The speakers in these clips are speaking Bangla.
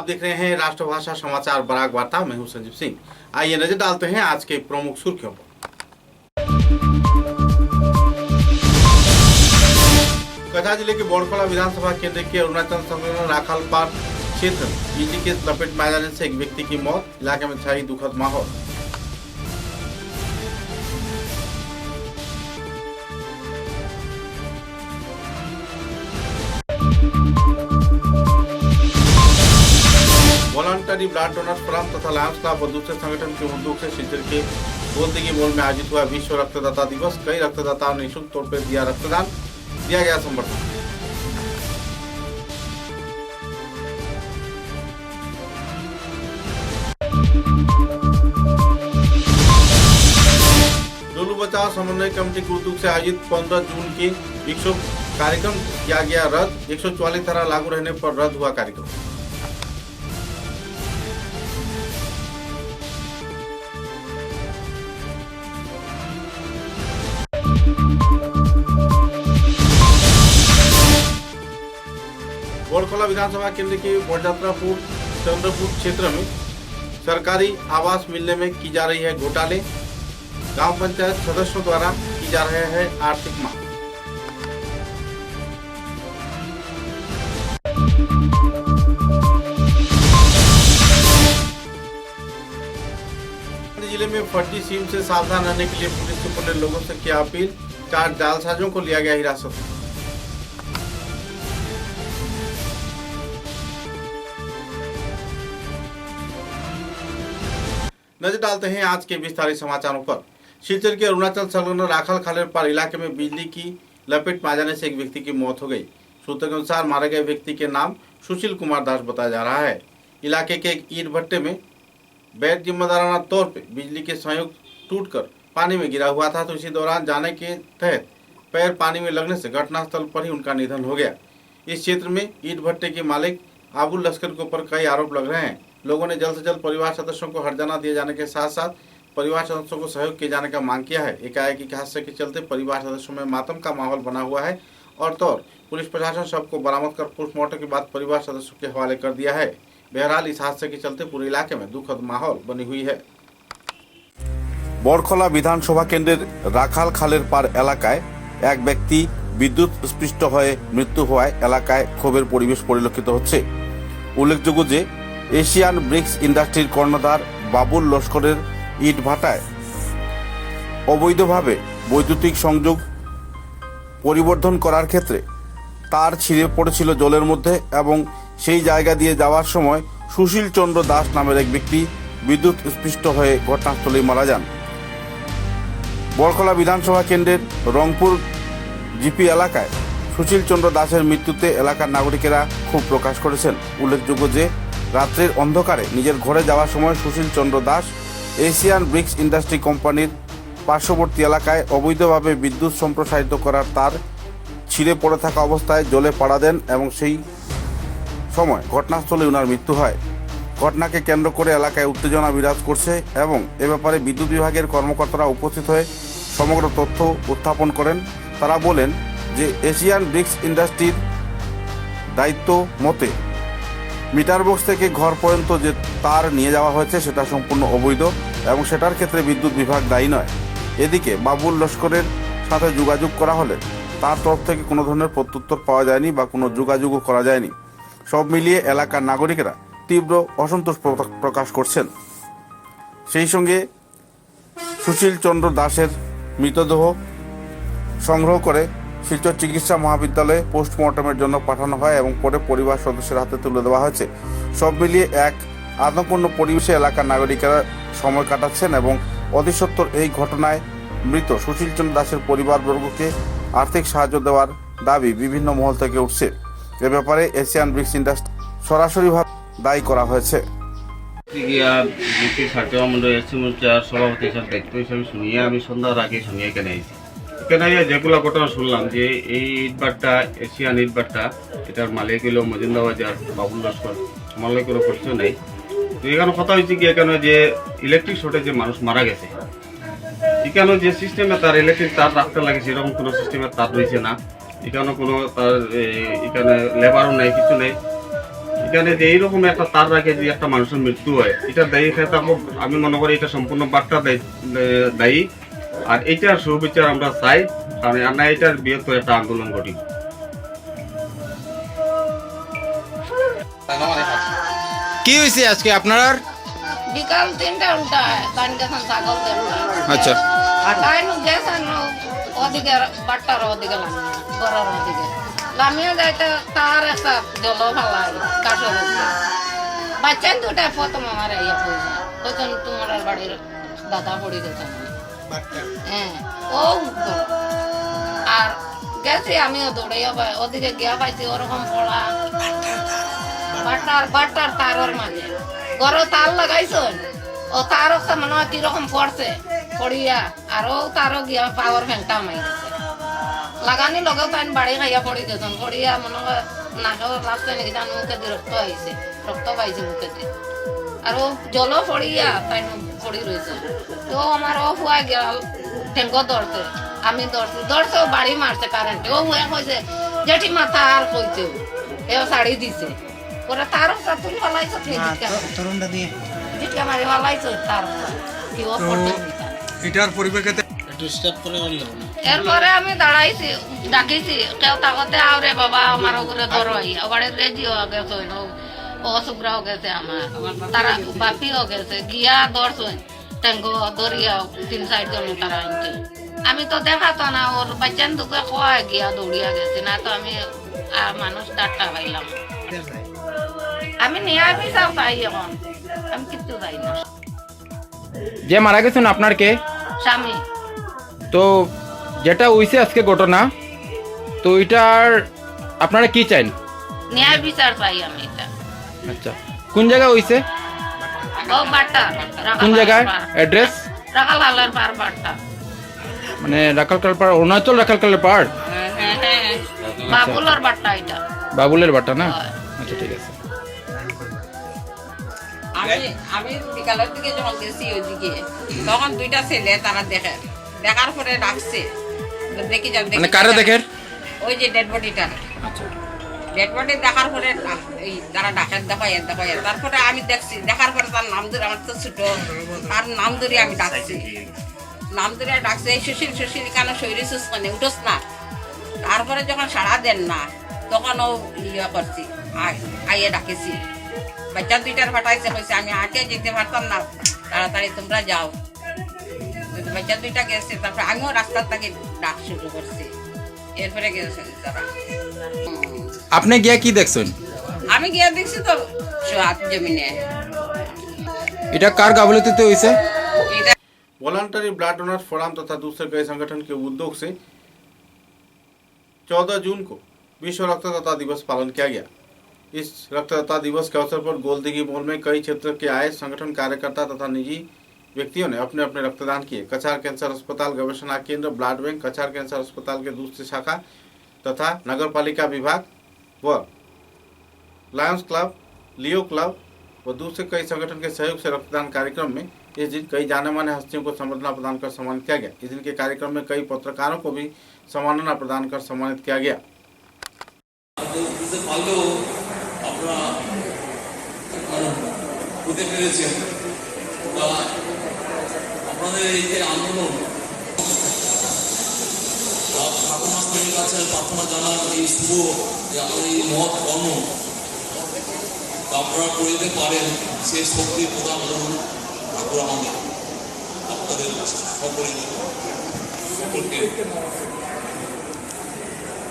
देख रहे हैं राष्ट्रभाषा समाचार बराक वार्ता। मैं हूं संजीव सिंह। आइए नजर डालते हैं आज के प्रमुख सुर्खियों पर। कछा जिले के बोड़खोला विधानसभा केंद्र के अरुणाचल संलग्न राखालपार क्षेत्र में बिजली के लपेट में आ जाने से एक व्यक्ति की मौत। इलाके में छाई दुखद माहौल। वॉलंटरी ब्लड डोनर्स फोरम तथा लायंस क्लब और दूसरे संगठन के उद्योग से शिलचर के गोलदिगी मॉल में आयोजित हुआ विश्व रक्तदाता दिवस। कई रक्तदाताओं ने निःशुल्क तौर पर दिया रक्तदान, दिया गया समर्थन। डोलू बचाओ समन्वय कमेटी के उद्योग से आयोजित 15 जून के विक्षोभ कार्यक्रम किया गया रद्द। 144 धारा लागू रहने पर रद्द हुआ कार्यक्रम। बोड़खोला विधानसभा केंद्र के बड़जात्रापुर चंद्रपुर क्षेत्र में सरकारी आवास मिलने में की जा रही है घोटाले। गांव पंचायत सदस्यों द्वारा की जा रहे हैं आर्थिक मांग। जिले में फर्जी सिम से सावधान रहने के लिए पुलिस सुपर ने लोगों से किया अपील। 4 जालसाजों को लिया गया हिरासत में। नजर डालते हैं आज के विस्तारित समाचारों पर। शिलचर के अरुणाचल संलग्न राखाल खालेरपार इलाके में बिजली की लपेट में आ जाने से एक व्यक्ति की मौत हो गई। सूत्रों के अनुसार मारे गए व्यक्ति के नाम सुशील कुमार दास बताया जा रहा है। इलाके के एक ईंट भट्टे में गैर जिम्मेदाराना तौर पर बिजली के संयोग टूटकर पानी में गिरा हुआ था, तो इसी दौरान जाने के तहत पैर पानी में लगने से घटनास्थल पर ही उनका निधन हो गया। इस क्षेत्र में ईंट भट्टे के मालिक आबुल लश्कर के ऊपर कई आरोप लग रहे हैं। लोगों ने जल्द से जल्द परिवार सदस्यों को हर्जाना दिए जाने के साथ साथ परिवार सदस्यों को सहयोग किए जाने का मांग किया है। एकाएकी हादसे के चलते परिवार सदस्यों में मातम का माहौल बना हुआ है और पुलिस प्रशासन शव को बरामद कर पोस्टमार्टम के बाद परिवार सदस्यों के हवाले कर दिया है। बहरहाल इस हादसे के चलते पूरे इलाके में दुखद माहौल बनी हुई है। बोड़खोला विधानसभा केंद्र राखाल खालेरपार एलाकाय एक व्यक्ति विद्युत स्पृष्ट हয়ে मृत्यु হওয়ায় এলাকায় ক্ষোভের পরিবেশ পরিলক্ষিত হচ্ছে। উল্লেখযোগ্য যে এশিয়ান ব্রিক্স ইন্ডাস্ট্রির কর্ণধার বাবুল লস্করের ইট ভাটায় অবৈধভাবে বৈদ্যুতিক সংযোগ পরিবর্ধন করার ক্ষেত্রে তার ছিঁড়ে পড়েছিল জলের মধ্যে এবং সেই জায়গা দিয়ে যাওয়ার সময় সুশীল চন্দ্র দাস নামের এক ব্যক্তি বিদ্যুৎ স্পৃষ্ট হয়ে ঘটনাস্থলেই মারা যান। বড়খলা বিধানসভা কেন্দ্রের রংপুর জিপি এলাকায় সুশীল চন্দ্র দাসের মৃত্যুতে এলাকার নাগরিকেরা ক্ষোভ প্রকাশ করেছেন। উল্লেখযোগ্য যে রাত্রের অন্ধকারে নিজের ঘরে যাওয়ার সময় সুশীল Chandra Das Asian bricks industry কোম্পানির পার্শ্ববর্তী এলাকায় অবৈধভাবে বিদ্যুৎ সম্প্রসারিত করার তার ছিঁড়ে পড়ে থাকা অবস্থায় জলে পাড়া দেন এবং সেই সময় ঘটনাস্থলে ওনার মৃত্যু হয়। ঘটনাকে কেন্দ্র করে এলাকায় উত্তেজনা বিরাজ করছে এবং এ ব্যাপারে বিদ্যুৎ বিভাগের কর্মকর্তারা উপস্থিত হয়ে সমগ্র তথ্য উত্থাপন করেন। তারা বলেন যে এশিয়ান ব্রিক্স ইন্ডাস্ট্রির দায়িত্ব মতে মিটার বক্স থেকে ঘর পর্যন্ত যে তার নিয়ে যাওয়া হয়েছে সেটা সম্পূর্ণ অবৈধ এবং সেটার ক্ষেত্রে বিদ্যুৎ বিভাগ দায়ী নয়। এদিকে বাবুল লস্করের সাথে যোগাযোগ করা হলে তার তরফ থেকে কোনো ধরনের প্রত্যুত্তর পাওয়া যায়নি বা কোনো যোগাযোগও করা যায়নি। সব মিলিয়ে এলাকার নাগরিকেরা তীব্র অসন্তোষ প্রকাশ করছেন। সেই সঙ্গে সুশীল চন্দ্র দাসের মৃতদেহ সংগ্রহ করে শিলচর চিকিৎসা মহাবিদ্যালয়ে পোস্টমর্টমের জন্য পাঠানো হয় এবং পরে পরিবার সদস্যের হাতে তুলে দেওয়া হয়েছে। সব মিলিয়ে এক আতঙ্কপূর্ণ পরিবেশে এলাকার নাগরিকেরা সময় কাটাচ্ছেন এবং অতিসত্বর এই ঘটনায় মৃত সুশীল চন্দ্র দাসের পরিবারবর্গকে আর্থিক সাহায্য দেওয়ার দাবি বিভিন্ন মহল থেকে উঠছে। এ ব্যাপারে এশিয়ান ব্রিক্স ইন্ডাস্ট্রি সরাসরিভাবে দায়ী করা হয়েছে। সভাপতি হিসাবে দায়িত্ব হিসাবে শুনিয়ে আমি সন্ধ্যার আগে শুনিয়ে এখানে এসেছি। এখানে যেগুলো ঘটনা শুনলাম যে এই ইটবারটা এশিয়ান ইটবারটা এটার মালিক হলো মজিন্দা বাজার বাবুল লস্কর, আমার লোক কোনো পরিচয় নেই। তো এখানে কথা হয়েছে কি এখানে যে ইলেকট্রিক শর্টে যে মানুষ মারা গেছে, এখানে যে সিস্টেমে তার ইলেকট্রিক তার রাখতে লাগে সেরকম কোনো সিস্টেমের তার রয়েছে না। এখানে কোনো তার এখানে লেবারও নেই, কিছু নেই। এখানে যে এইরকম একটা তার রাখে যে একটা মানুষের মৃত্যু হয়, এটা দায়ী খেতে আমি মনে করি এটা সম্পূর্ণ বার্তা দায়ী। আর এইটার সুবিচার আমরা চাই, কারণ আমরা এটার বৃহত্তর একটা আন্দোলন ঘটি। কি হয়েছে আজকে আপনার? বিকাল 3টা উল্টায় তাই গেছেন ছাগল দেখতে। আচ্ছা, তাই গেছেন ওদিকে বাট্টার ওদিকে গড়ার ওদিকে লামিয়ে যাইতে তার একটা জল ফালাই কাঠের উপরে বাচ্চা দুটা প্রথম আমার ইয়ে কইছে তখন তোমার বাড়ির দাদা পড়ি গেছে। হ্যাঁ ও ঘর। আর গেছি আমিও দৌড়াইয়া ওদিকে গিয়া পাইছি ওরকম পড়া বাট্টার তারের মাঝে গরো তার লাগাইছেন ও তার মনে হয় কিরকম পড়ছে পড়িয়া আর ও তারও গিয়া পাওয়ার ভেংটা মাই গেছে লাগানি লগেও তাই বাড়ি খাইয়া পড়ি গেছেন পড়িয়া মনে হয় নাকেও লাগছে নাকি তার মুখে দিয়ে রক্ত আইছে রক্ত পাইছে মুখে দিয়ে আর ও জলও পড়িয়া তাই পড়ি রয়েছে তো আমার ও হুয়া গেল ঠেঙ্গ ধরছে আমি ধরছে ও বাড়ি মারছে কারেন্টে ও হুয়া কইছে জেঠিমা তার কইছে এও শাড়ি দিছে ওরা তারও তুল ফলাইছে তরুণটা দিয়ে জিটকা মারি ফলাইছে তার কি ও পড়তে এটার পরিপ্রেক্ষিতে এরপরে আমি দাঁড়াইছি ডাকিছি কেউ তাকতে আওরে বাবা আমার ওগুলো ধরো আবার রেজিও গেছে ও শুক্রাও গেছে আমার তারা বাপিও গেছে গিয়া ধরছেন ট্যাঙ্গ ধরিয়া 3-4 জন তারা আনছে আমি তো দেখাতো না ওর বাচ্চান দুকে খোয়াই গিয়া দৌড়িয়া গেছি না তো আমি মানুষ ডাক্তার পাইলাম আমি নিয়ে বিচার পাই এখন আমি কিচ্ছু চাই না। যে মারা গেছেন আপনার কে? স্বামী। তো যেটা হইছে আজকে ঘটনা, তো এটার আপনারা কি চান? ন্যায় বিচার পাই আমি এটা। আচ্ছা, কোন জায়গায় হইছে? ও বাট্টা। কোন জায়গায়? অ্যাড্রেস? রাখালকালের পার বাট্টা। মানে রাখালকাল পার, অরুণাচল রাখালকালের পার? হ্যাঁ বাবুলের বাট্টা এটা। বাবুলের বাট্টা না? আচ্ছা ঠিক আছে। আমি বিকালের দিকে যখন গেছি ওইদিকে তখন 2টা ছেলে তারা দেখার পরে ডাকছে দেখি যান মানে কারে দেখেন? ওই যে ডেড বডিটা ডেড বডি দেখার পরে এই যারা ডাকের দেখায় তারপরে আমি দেখছি দেখার পরে তার নাম ধরে আমার তো ছোট তার নাম ধরে আমি ডাকছি নাম ধরে ডাকছে এই সুশীল কেন শরীরে সুস্থ উঠোস না তারপরে যখন সাড়া দেন না তখন ও ইয়ে করছি আইয়ে ডাকেছি বাচ্চা 2টার ফাটাইছে কইছে আমি আগে যেতে পারতাম না তাড়াতাড়ি তোমরা যাও বাচ্চা 2টা গেছে তারপরে আমিও রাস্তার থেকে ডাক শুরু করছি এরপরে গেছে তারা। আপনি গিয়া কি দেখছেন? আমি গিয়ে দেখছি তো হাত জমিনে। এটা कार गाफिलती হইছে? এটা वॉलंटरी ब्लड डोनर्स फोरम तथा दूसरे कई संगठन के उद्योग से 14 जून को विश्व रक्तदाता दिवस पालन किया गया। इस रक्तदाता दिवस के अवसर पर गोलदिघी मॉल में कई क्षेत्र के आए संगठन कार्यकर्ता तथा निजी व्यक्तियों ने अपने अपने रक्तदान किए। कछार कैंसर अस्पताल गवेषणा केंद्र ब्लड बैंक, कछार कैंसर अस्पताल के दूसरी शाखा तथा नगर पालिका विभाग व लायंस क्लब, लियो क्लब व दूसरे कई संगठन के सहयोग से रक्तदान कार्यक्रम में इस दिन कई जाने माने हस्तियों को संबर्धना प्रदान कर सम्मानित किया गया। इस दिन के कार्यक्रम में कई पत्रकारों को भी सम्मानना प्रदान कर सम्मानित किया गया। আপনাদের এই যে আন্দোলন ঠাকুর মাস্টারের কাছে প্রার্থনা জানান এই শুভ যে আমাদের এই মহৎ কর্ম আপনারা করে দিতে পারেন সেই শক্তি প্রদান করুন ঠাকুর আমাদের আপনাদের সকলকে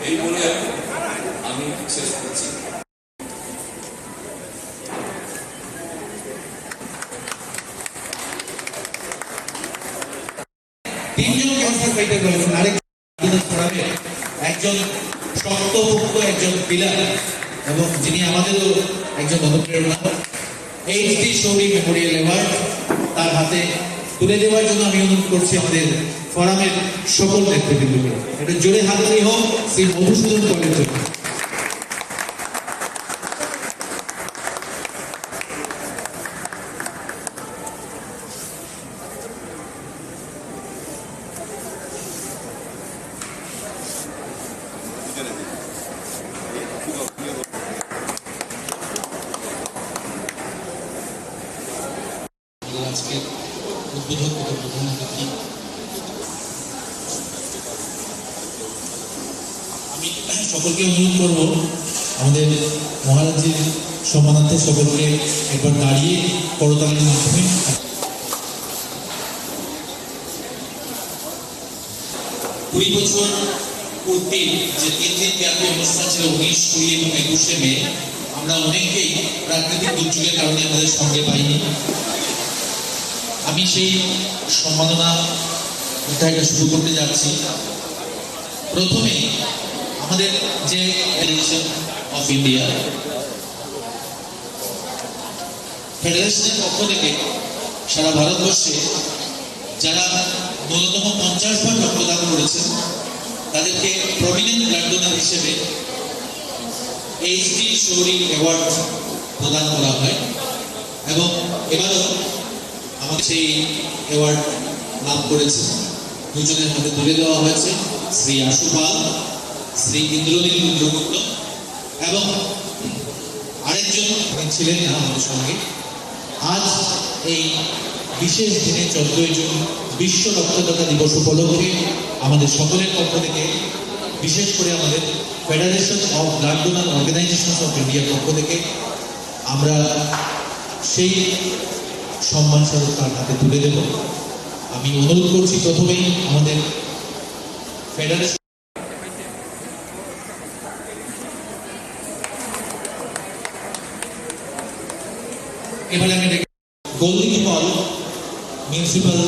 এই বলে আমি শেষ করছি। তিনজন ক্যান্সার ফাইটার রয়েছেন একজন শক্তপোক্ত একজন পিলার এবং যিনি আমাদেরও একজন অনুপ্রেরণা এইচডি শৌরি মেমোরিয়াল অ্যাওয়ার্ড তার হাতে তুলে দেওয়ার জন্য আমি অনুরোধ করছি আমাদের ফোরামের সকল নেতৃবৃন্দকে এটা জোরে হাততালি হোক শ্রী মধুসূদন কলের জন্য। আজকের উদ্বোধক তথা প্রধান অতিথি। আমি সকলকে অনুরোধ করব আমাদের মহারাজের সম্মানার্থে সকলকে একবার দাঁড়িয়ে করতালির মাধ্যমে 20 বছর পূর্বে যে 3 দিন ব্যাপী অনুষ্ঠান ছিল 19, 20 এবং 21শে মে, আমরা অনেকেই প্রাকৃতিক দুর্যোগের কারণে আমাদের সঙ্গে পাইনি। আমি সেই সম্মাননা অধ্যায়টা শুরু করতে যাচ্ছি। প্রথমে আমাদের যে ফেডারেশন অফ ইন্ডিয়া, ফেডারেশনের পক্ষ থেকে সারা ভারতবর্ষে যারা ন্যূনতম 50 বার রক্তদান করেছেন তাদেরকে প্রমিনেন্ট ব্লাড ডোনার হিসেবে এইচডি শৌরি অ্যাওয়ার্ড প্রদান করা হয় এবং এবারও আমাকে সেই অ্যাওয়ার্ড লাভ করেছে। দুজনের হাতে তুলে দেওয়া হয়েছে শ্রী আশু পাল, শ্রী ইন্দ্রনীল রুদ্রগুপ্ত এবং আরেকজন ছিলেন না আমাদের সঙ্গে। আজ এই বিশেষ দিনে 14 জুন বিশ্ব রক্তদাতা দিবস উপলক্ষে আমাদের সকলের পক্ষ থেকে, বিশেষ করে আমাদের federation of blood donor organisation of ইন্ডিয়ার পক্ষ থেকে আমরা সেই সম্মান স্মারক তার হাতে তুলে দেব। আমি অনুরোধ করছি প্রথমেই আমাদের ফেডারেশন এবারে আমি গোলদিঘি মল মিউনিসিপাল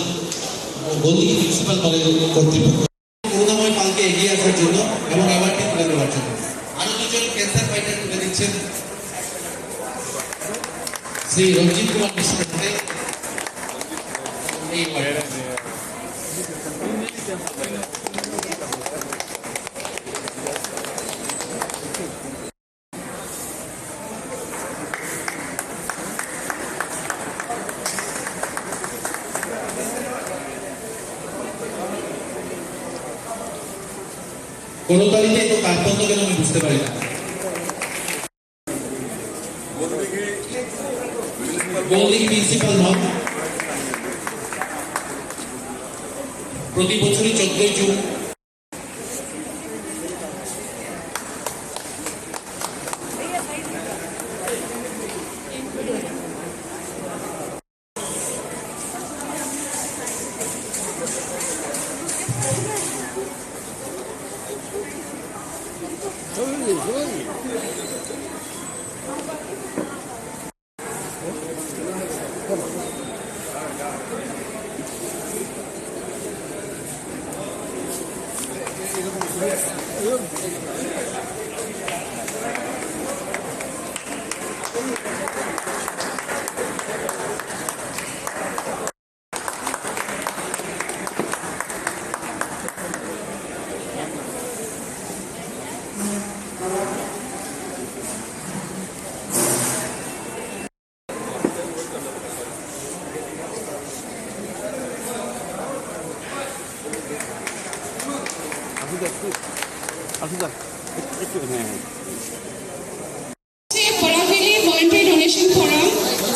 কলেজ কর্তৃপক্ষ করুণাময় পালকে এগিয়ে আসার জন্য এবং অ্যাওয়ার্ডটি তুলে দেওয়ার জন্য। আরো দুজন ক্যান্সার ফাইটার তুলে দিচ্ছেন শ্রী রঞ্জিত কুমার মিশ্রের হাতে এই অ্যাওয়ার্ড। করতালিতে এত কার্পণ্য কেন আমি বুঝতে পারি না। গোলদিঘি মিউনিসিপাল হল প্রতি বছরই 14 June Paravili Voluntary Donation Forum,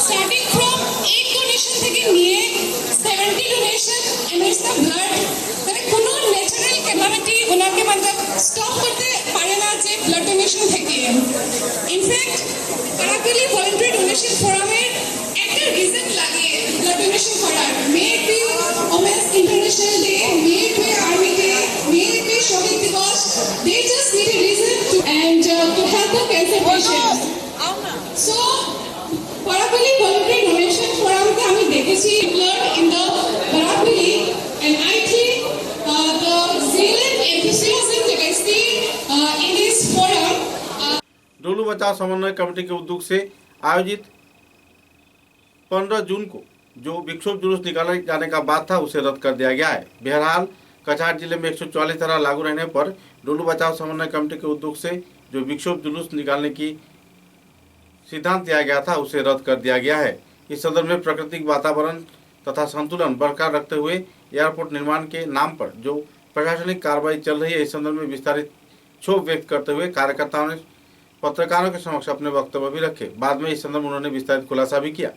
starting from 8 donation থেকে নিয়ে 70 donation and it's the blood, মানে কোনো ন্যাচারাল ক্যালামিটি ওনাকে মানে স্টপ করতে পারে না যে ব্লাড ডোনেশন থেকে। ইনফ্যাক্ট পারাভিলি ভলান্টারি ডোনেশন ফোরামের একটা রিজন লাগে ব্লাড ডোনেশন করার, maybe Women's International Day, maybe Army Day, maybe শহীদ দিবস, they just need a reason to and to help the cancer patients. So Paravili Voluntary Donation Forum কে আমি দেখেছি blood in the Paravili and I think the zeal and enthusiasm that I see in this forum डोलू बचाव समन्वय कमेटी के उद्योग से आयोजित 15 जून को जो विक्षोभ जुलूस निकाले जाने का बात था उसे रद्द कर दिया गया है। बहरहाल कछार जिले में 144 धारा लागू रहने पर डोलू बचाव समन्वय कमेटी के उद्योग से जो विक्षोभ जुलूस निकालने की सिद्धांत दिया गया था उसे रद्द कर दिया गया है। इस संदर्भ में प्राकृतिक वातावरण तथा संतुलन बरकरार रखते हुए एयरपोर्ट निर्माण के नाम पर जो प्रशासनिक कार्रवाई चल रही है, इस संदर्भ में विस्तारित क्षोभ व्यक्त करते हुए कार्यकर्ताओं ने पत्रकारों के समक्ष अपने वक्तव्य भी रखे। बाद में इस संदर्भ में उन्होंने विस्तारित खुलासा भी किया।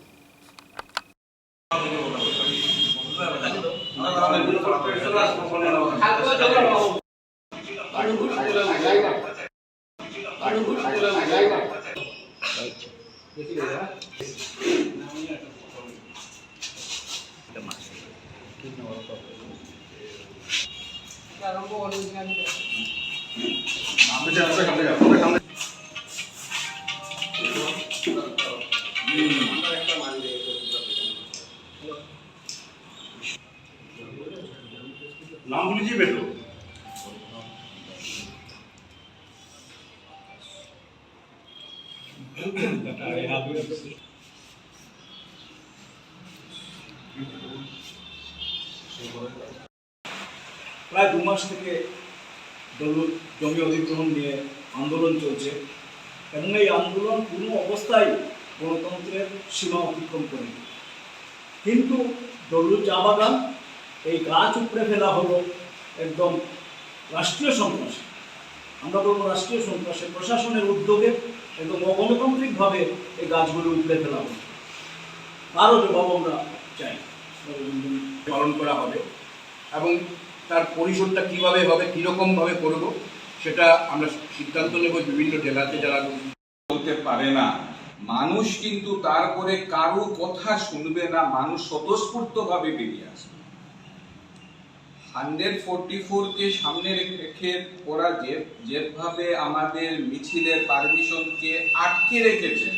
नाम लीजिए बेटो। প্রায় 2 মাস থেকে দলিল জমি অধিগ্রহণ নিয়ে আন্দোলন চলছে এবং এই আন্দোলন কোনো অবস্থায় গণতন্ত্রের সীমা অতিক্রম করেনি। কিন্তু দলিল চা বাগান এই গাছ উপড়ে ফেলা হলো একদম রাষ্ট্রীয় সন্ত্রাস। আমরা বলবো রাষ্ট্রীয় সন্ত্রাসে প্রশাসনের উদ্যোগে একদম অগণতান্ত্রিকভাবে এই গাছগুলো উপড়ে ফেলা হলো। তারও জবাব আমরা চাই। পালন করা হবে এবং তার পরিসরটা কীভাবে হবে, কীরকমভাবে করব সেটা আমরা সিদ্ধান্ত নেব। বিভিন্ন জেলাতে যারা বলতে পারে না, মানুষ কিন্তু তারপরে কারো কথা শুনবে না, মানুষ স্বতঃস্ফূর্তভাবে বেরিয়ে আসবে। 144কে সামনে রেখে ওরা যেভাবে আমাদের মিছিলের পারমিশনকে আটকে রেখেছে,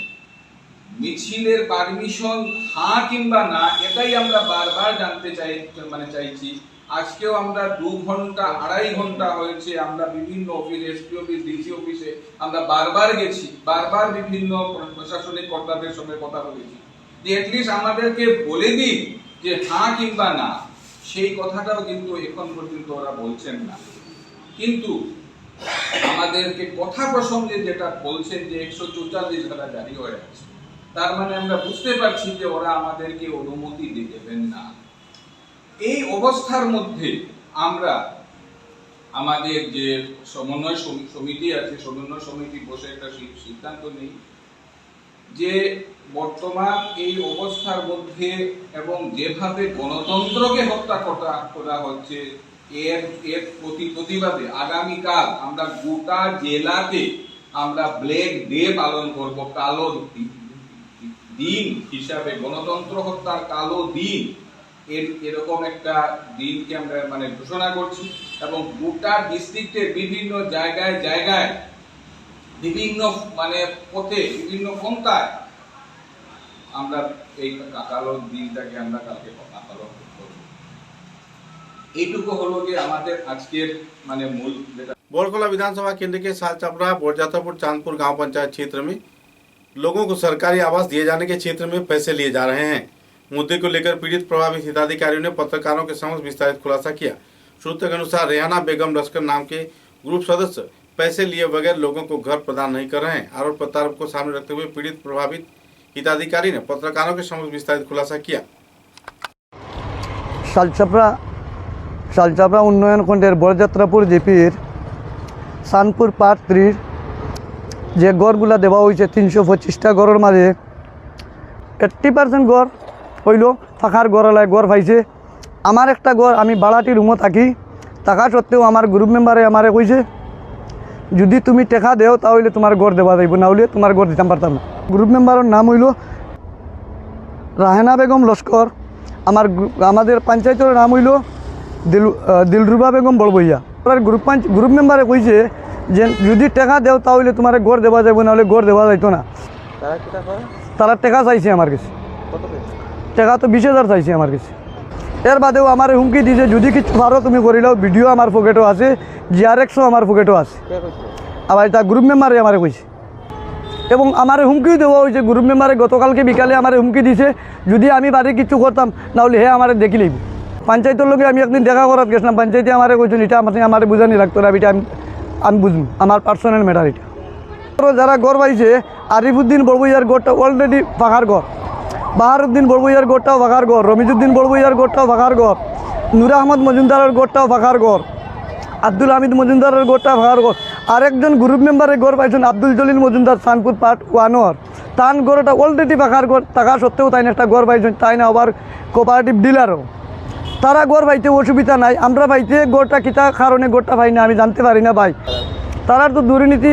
মিছিলের পারমিশন হ্যাঁ কিংবা না এটাই আমরা বারবার জানতে চাইছি। আজকেও আমরা 2 ঘন্টা 2.5 ঘন্টা হয়েছে, আমরা বিভিন্ন অফিস, এসপি অফিস, ডিসি অফিসে আমরা বারবার গেছি, বারবার বিভিন্ন প্রশাসনিক কর্তাদের সঙ্গে কথা বলেছি যে অ্যাটলিস্ট আমাদেরকে বলে দিন যে হ্যাঁ কিংবা না। সেই কথাটাও কিন্তু এখন পর্যন্ত ওরা বলছেন না। কিন্তু আমাদেরকে কথা প্রসঙ্গে যেটা বলছেন যে 144 ধারা জারি হয়ে আছে, তার মানে আমরা বুঝতে পারছি যে ওরা আমাদেরকে অনুমতি দেবেন না। এই অবস্থার মধ্যে আমরা আমাদের যে সমন্বয় সমিতি আছে, সমন্বয় সমিতি বসে একটা সিদ্ধান্ত নেই যে বর্তমান এই অবস্থার মধ্যে এবং যেভাবে গণতন্ত্রকে হত্যা করা হচ্ছে এর প্রতিবাদে আগামীকাল আমরা গোটা জেলাতে আমরা ব্ল্যাক ডে পালন করব, কালো দিন হিসাবে, গণতন্ত্র হত্যার কালো দিন এরকম একটা দিনকে আমরা ঘোষণা করছি। এবং গোটা ডিস্ট্রিক্টের বিভিন্ন জায়গায় বিভিন্ন পথে, বিভিন্ন পন্থায় আমরা এই কালো দিনটাকে আমরা কালকে পালন করব। এইটুকু হলো যে আমাদের আজকের মূল যেটা। बोरकोला विधानसभा केंद्र के सालचपरा बोरजातापुर चांदपुर गांव पंचायत क्षेत्र में लोगों को सरकारी आवास दिए जाने के क्षेत्र में पैसे लिए जा रहे हैं। मुद्दे को लेकर पीड़ित प्रभावित हिताधिकारियों ने पत्रकारों के समक्ष विस्तारित खुलासा किया। सूत्रों के अनुसार रेहाना बेगम लश्कर नाम के ग्रुप सदस्य पैसे लिए बगैर लोगों को घर प्रदान नहीं कर रहे हैं। आरोप प्रत्यारोप को सामने रखते हुए पीड़ित प्रभावित हिताधिकारी ने पत्रकारों के समक्ष विस्तारित खुलासा किया। শালচাপড়া উন্নয়ন খণ্ডের বরযাত্রাপুর জিপির সানপুর পার্ট 3 যে গড়গুলা দেওয়া হয়েছে 325টা গড়ের মাঝে 80% গড় হইল থাকার গড়ালায় গড় পাইছে। আমার একটা গড়, আমি ভাড়াটি রুমও থাকা সত্ত্বেও আমার গ্রুপ মেম্বারে আমারে কইছে যদি তুমি টাকা দেও তাহলে তোমার গড় দেওয়া যাইব, না হলে তোমার গড় দিতাম পারতাম না। গ্রুপ মেম্বারের নাম হইল রাহেনা বেগম লস্কর, আমাদের পঞ্চায়েতের নাম হইল দিলরুবা বেগম বড়বইয়া। গ্রুপ মেম্বারে কইছে যে যদি টাকা দেও তাহলে তোমার গড় দেওয়া যাইব, না হলে গড় দেওয়া যাইতো না। তারা টাকা চাইছে আমার কাছে, টাকা তো 20,000 চাইছে আমার কাছে। এর বাদেও আমার হুমকি দিয়েছে যদি কিছু পারো তুমি করিলাও, ভিডিও আমার পকেটও আছে, GRXও আমার পকেটও আছে। আবার এটা গ্রুপ মেম্বারে আমার কইছে এবং আমার হুমকিও দেওয়া হয়েছে। গ্রুপ মেম্বারে গতকালকে বিকালে আমার হুমকি দিছে যদি আমি বাড়ি কিছু করতাম না হলে আমার দেখি লইব। পঞ্চায়েতের লোকে আমি একদিন দেখা করার গেছিলাম, পঞ্চায়েতে আমার কইছেন এটা আমার বুঝানি রাখতো না, এটা আমি বুঝবো, আমার পার্সোনাল ম্যাটার এটা। যারা গড় পাইছে আরিফুদ্দিন বড়বইয়ার গড়টা অলরেডি ফাঁকার গড়, বাহারুদ্দিন বড়বইয়ার গড়টাও ফাঁকার গড়, রমিজুদ্দিন বড়বইয়ার গড়টাও ফাঁকার গড়, নূর আহমদ মজুমদারের গড়টাও ফাঁকার গড়, আব্দুল হামিদ মজুমদারের গড়টা ফাঁকার গড়। আরেকজন গ্রুপ মেম্বারের গড় পাইছেন আব্দুল জলিল মজুমদার সানপুর পার্ট 1 তান গড় এটা অলরেডি পাখার গড় থাকা সত্ত্বেও তাই একটা গড় পাইছেন, তাই না আবার কোঅপারেটিভ ডিলারও তারা গড় পাইতে অসুবিধা নাই, আমরা পাইতে গড়টা কিতা কারণে গড়টা পাই না আমি জানতে পারি না ভাই। তারার তো দুর্নীতি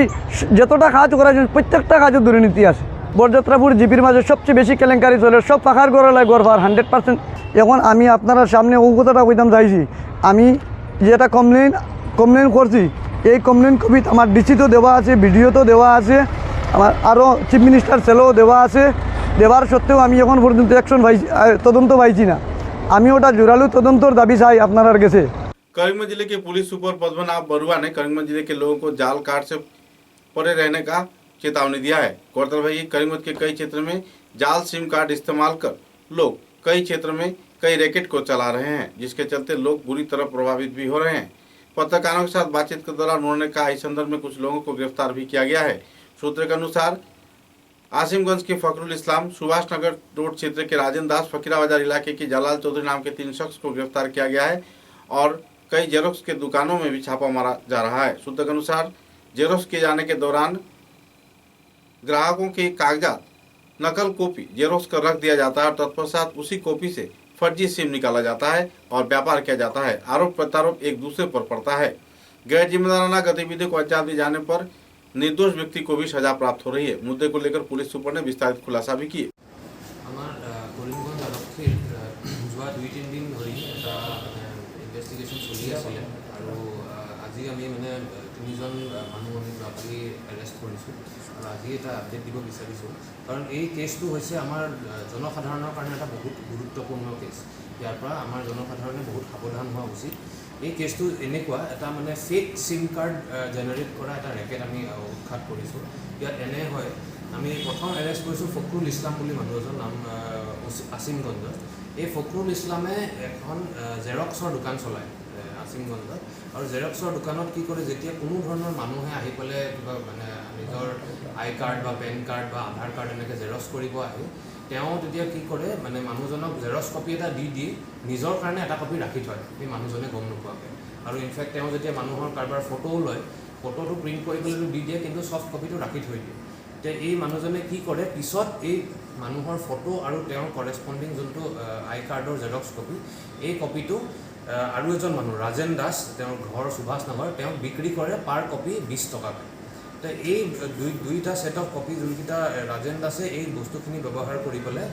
যতটা কাজ করা যায় প্রত্যেকটা কাজে দুর্নীতি আছে। বরযাত্রাপুর জিপির মাঝে সবচেয়ে বেশি কেলেঙ্কারি চলে, সব পাখার গড়ালায় গড় পার 100%। এখন আমি আপনারা সামনে ও কথাটা কইতাম চাইছি, আমি যেটা কমপ্লেন করছি এই কমপ্লেন কপি আমার ডিসিতেও দেওয়া আছে, ভিডিওতেও দেওয়া আছে, আমার আরও চিফ মিনিস্টার সেলেও দেওয়া আছে। দেওয়ার সত্ত্বেও আমি এখন পর্যন্ত অ্যাকশন তদন্ত পাইছি না। আমি ওটা জোরালো তদন্তর দাবি চাই আপনার কাছে। करीमगंज जिले के पुलिस सुपर पद्मनाभ बरुआ ने करीमगंज जिले के लोगों को जाल कार्ड से परे रहने का चेतावनी दिया है। गौरतलब है कि करीमगंज के कई क्षेत्र में जाल सिम कार्ड इस्तेमाल कर लोग कई क्षेत्र में कई रैकेट को चला रहे हैं, जिसके चलते लोग बुरी तरह प्रभावित भी हो रहे हैं। पत्रकारों के साथ बातचीत के दौरान उन्होंने कहा इस संदर्भ में कुछ लोगों को गिरफ्तार भी किया गया है। सूत्र के अनुसार आसिमगंज के फखरुल इस्लाम, सुभाष नगर रोड क्षेत्र के राजेंद्र दास, फकीरा बाजार इलाके के जलाल चौधरी नाम के 3 शख्स को गिरफ्तार किया गया है और कई जेरोक्स के दुकानों में भी छापा मारा जा रहा है। सूत्र के अनुसार जेरोक्स किए जाने के दौरान ग्राहकों के कागजात नकल कॉपी जेरोक्स कर रख दिया जाता है और तत्पश्चात उसी कॉपी से फर्जी सिम निकाला जाता है और व्यापार किया जाता है। आरोप प्रत्यारोप एक दूसरे पर पड़ता है। गैर जिम्मेदाराना गतिविधि को अंजाम दिए जाने पर निर्दोष व्यक्ति को भी सजा प्राप्त हो रही है। मुद्दे को लेकर पुलिस सुपर ने विस्तारित खुलासा भी किए। আমাৰ কৰিমগঞ্জ আৰক্ষীৰ যোৱা 2-3 দিন ধৰি এটা ইনভেষ্টিগেশ্যন চলি আছিলে আৰু আজি আমি 3জন মানুহ আমি যোৱাকালি এৰেষ্ট কৰিছোঁ আৰু আজি এটা আপডেট দিব বিচাৰিছোঁ। কাৰণ এই কেছটো হৈছে আমাৰ জনসাধাৰণৰ কাৰণে এটা বহুত গুৰুত্বপূৰ্ণ কেছ। ইয়াৰ পৰা আমাৰ জনসাধাৰণে বহুত সাৱধান হোৱা উচিত। এই কেছটো এনেকুৱা এটা ফেক চিম কাৰ্ড জেনেৰেট কৰা এটা ৰেকেট আমি উৎখাত কৰিছোঁ। ইয়াত এনে হয়, আমি প্ৰথম এৰেষ্ট কৰিছোঁ ফখৰুল ইছলাম বুলি মানুহ এজন, নাম আছিমগঞ্জত। এই ফখৰুল ইছলামে এখন জেৰক্সৰ দোকান চলায় আছিমগঞ্জত আৰু জেৰক্সৰ দোকানত কি কৰে, যেতিয়া কোনো ধৰণৰ মানুহে আহি পেলাই কিবা নিজৰ আই কাৰ্ড বা পেন কাৰ্ড বা আধাৰ কাৰ্ড এনেকৈ জেৰক্স কৰিব আহে, তেওঁ তেতিয়া কি কৰে মানুহজনক জেৰক্স কপি এটা দি নিজৰ কাৰণে এটা কপি ৰাখি থয়, সেই মানুহজনে গম নোপোৱাকৈ। আৰু ইনফেক্ট তেওঁ যেতিয়া মানুহৰ কাৰোবাৰ ফটোও লয়, ফটোটো প্ৰিণ্ট কৰি পেলাই দি দিয়ে, কিন্তু ছফ্ট কপিটো ৰাখি থৈ দিয়ে। এতিয়া এই মানুহজনে কি কৰে, পিছত এই মানুহৰ ফটো আৰু তেওঁৰ কৰেছপণ্ডিং যোনটো আই কাৰ্ডৰ জেৰক্স কপি, এই কপিটো আৰু এজন মানুহ ৰাজেন্দ্ৰ দাস, তেওঁৰ ঘৰ সুভাষ নগৰ, তেওঁক বিক্ৰী কৰে পাৰ কপি 20 টকাকৈ। তো এই দুইটা সেট অফ কপি যোনকেইটা ৰাজেন্দ্ৰ দাসে এই বস্তুখিনি ব্যৱহাৰ কৰি পেলাই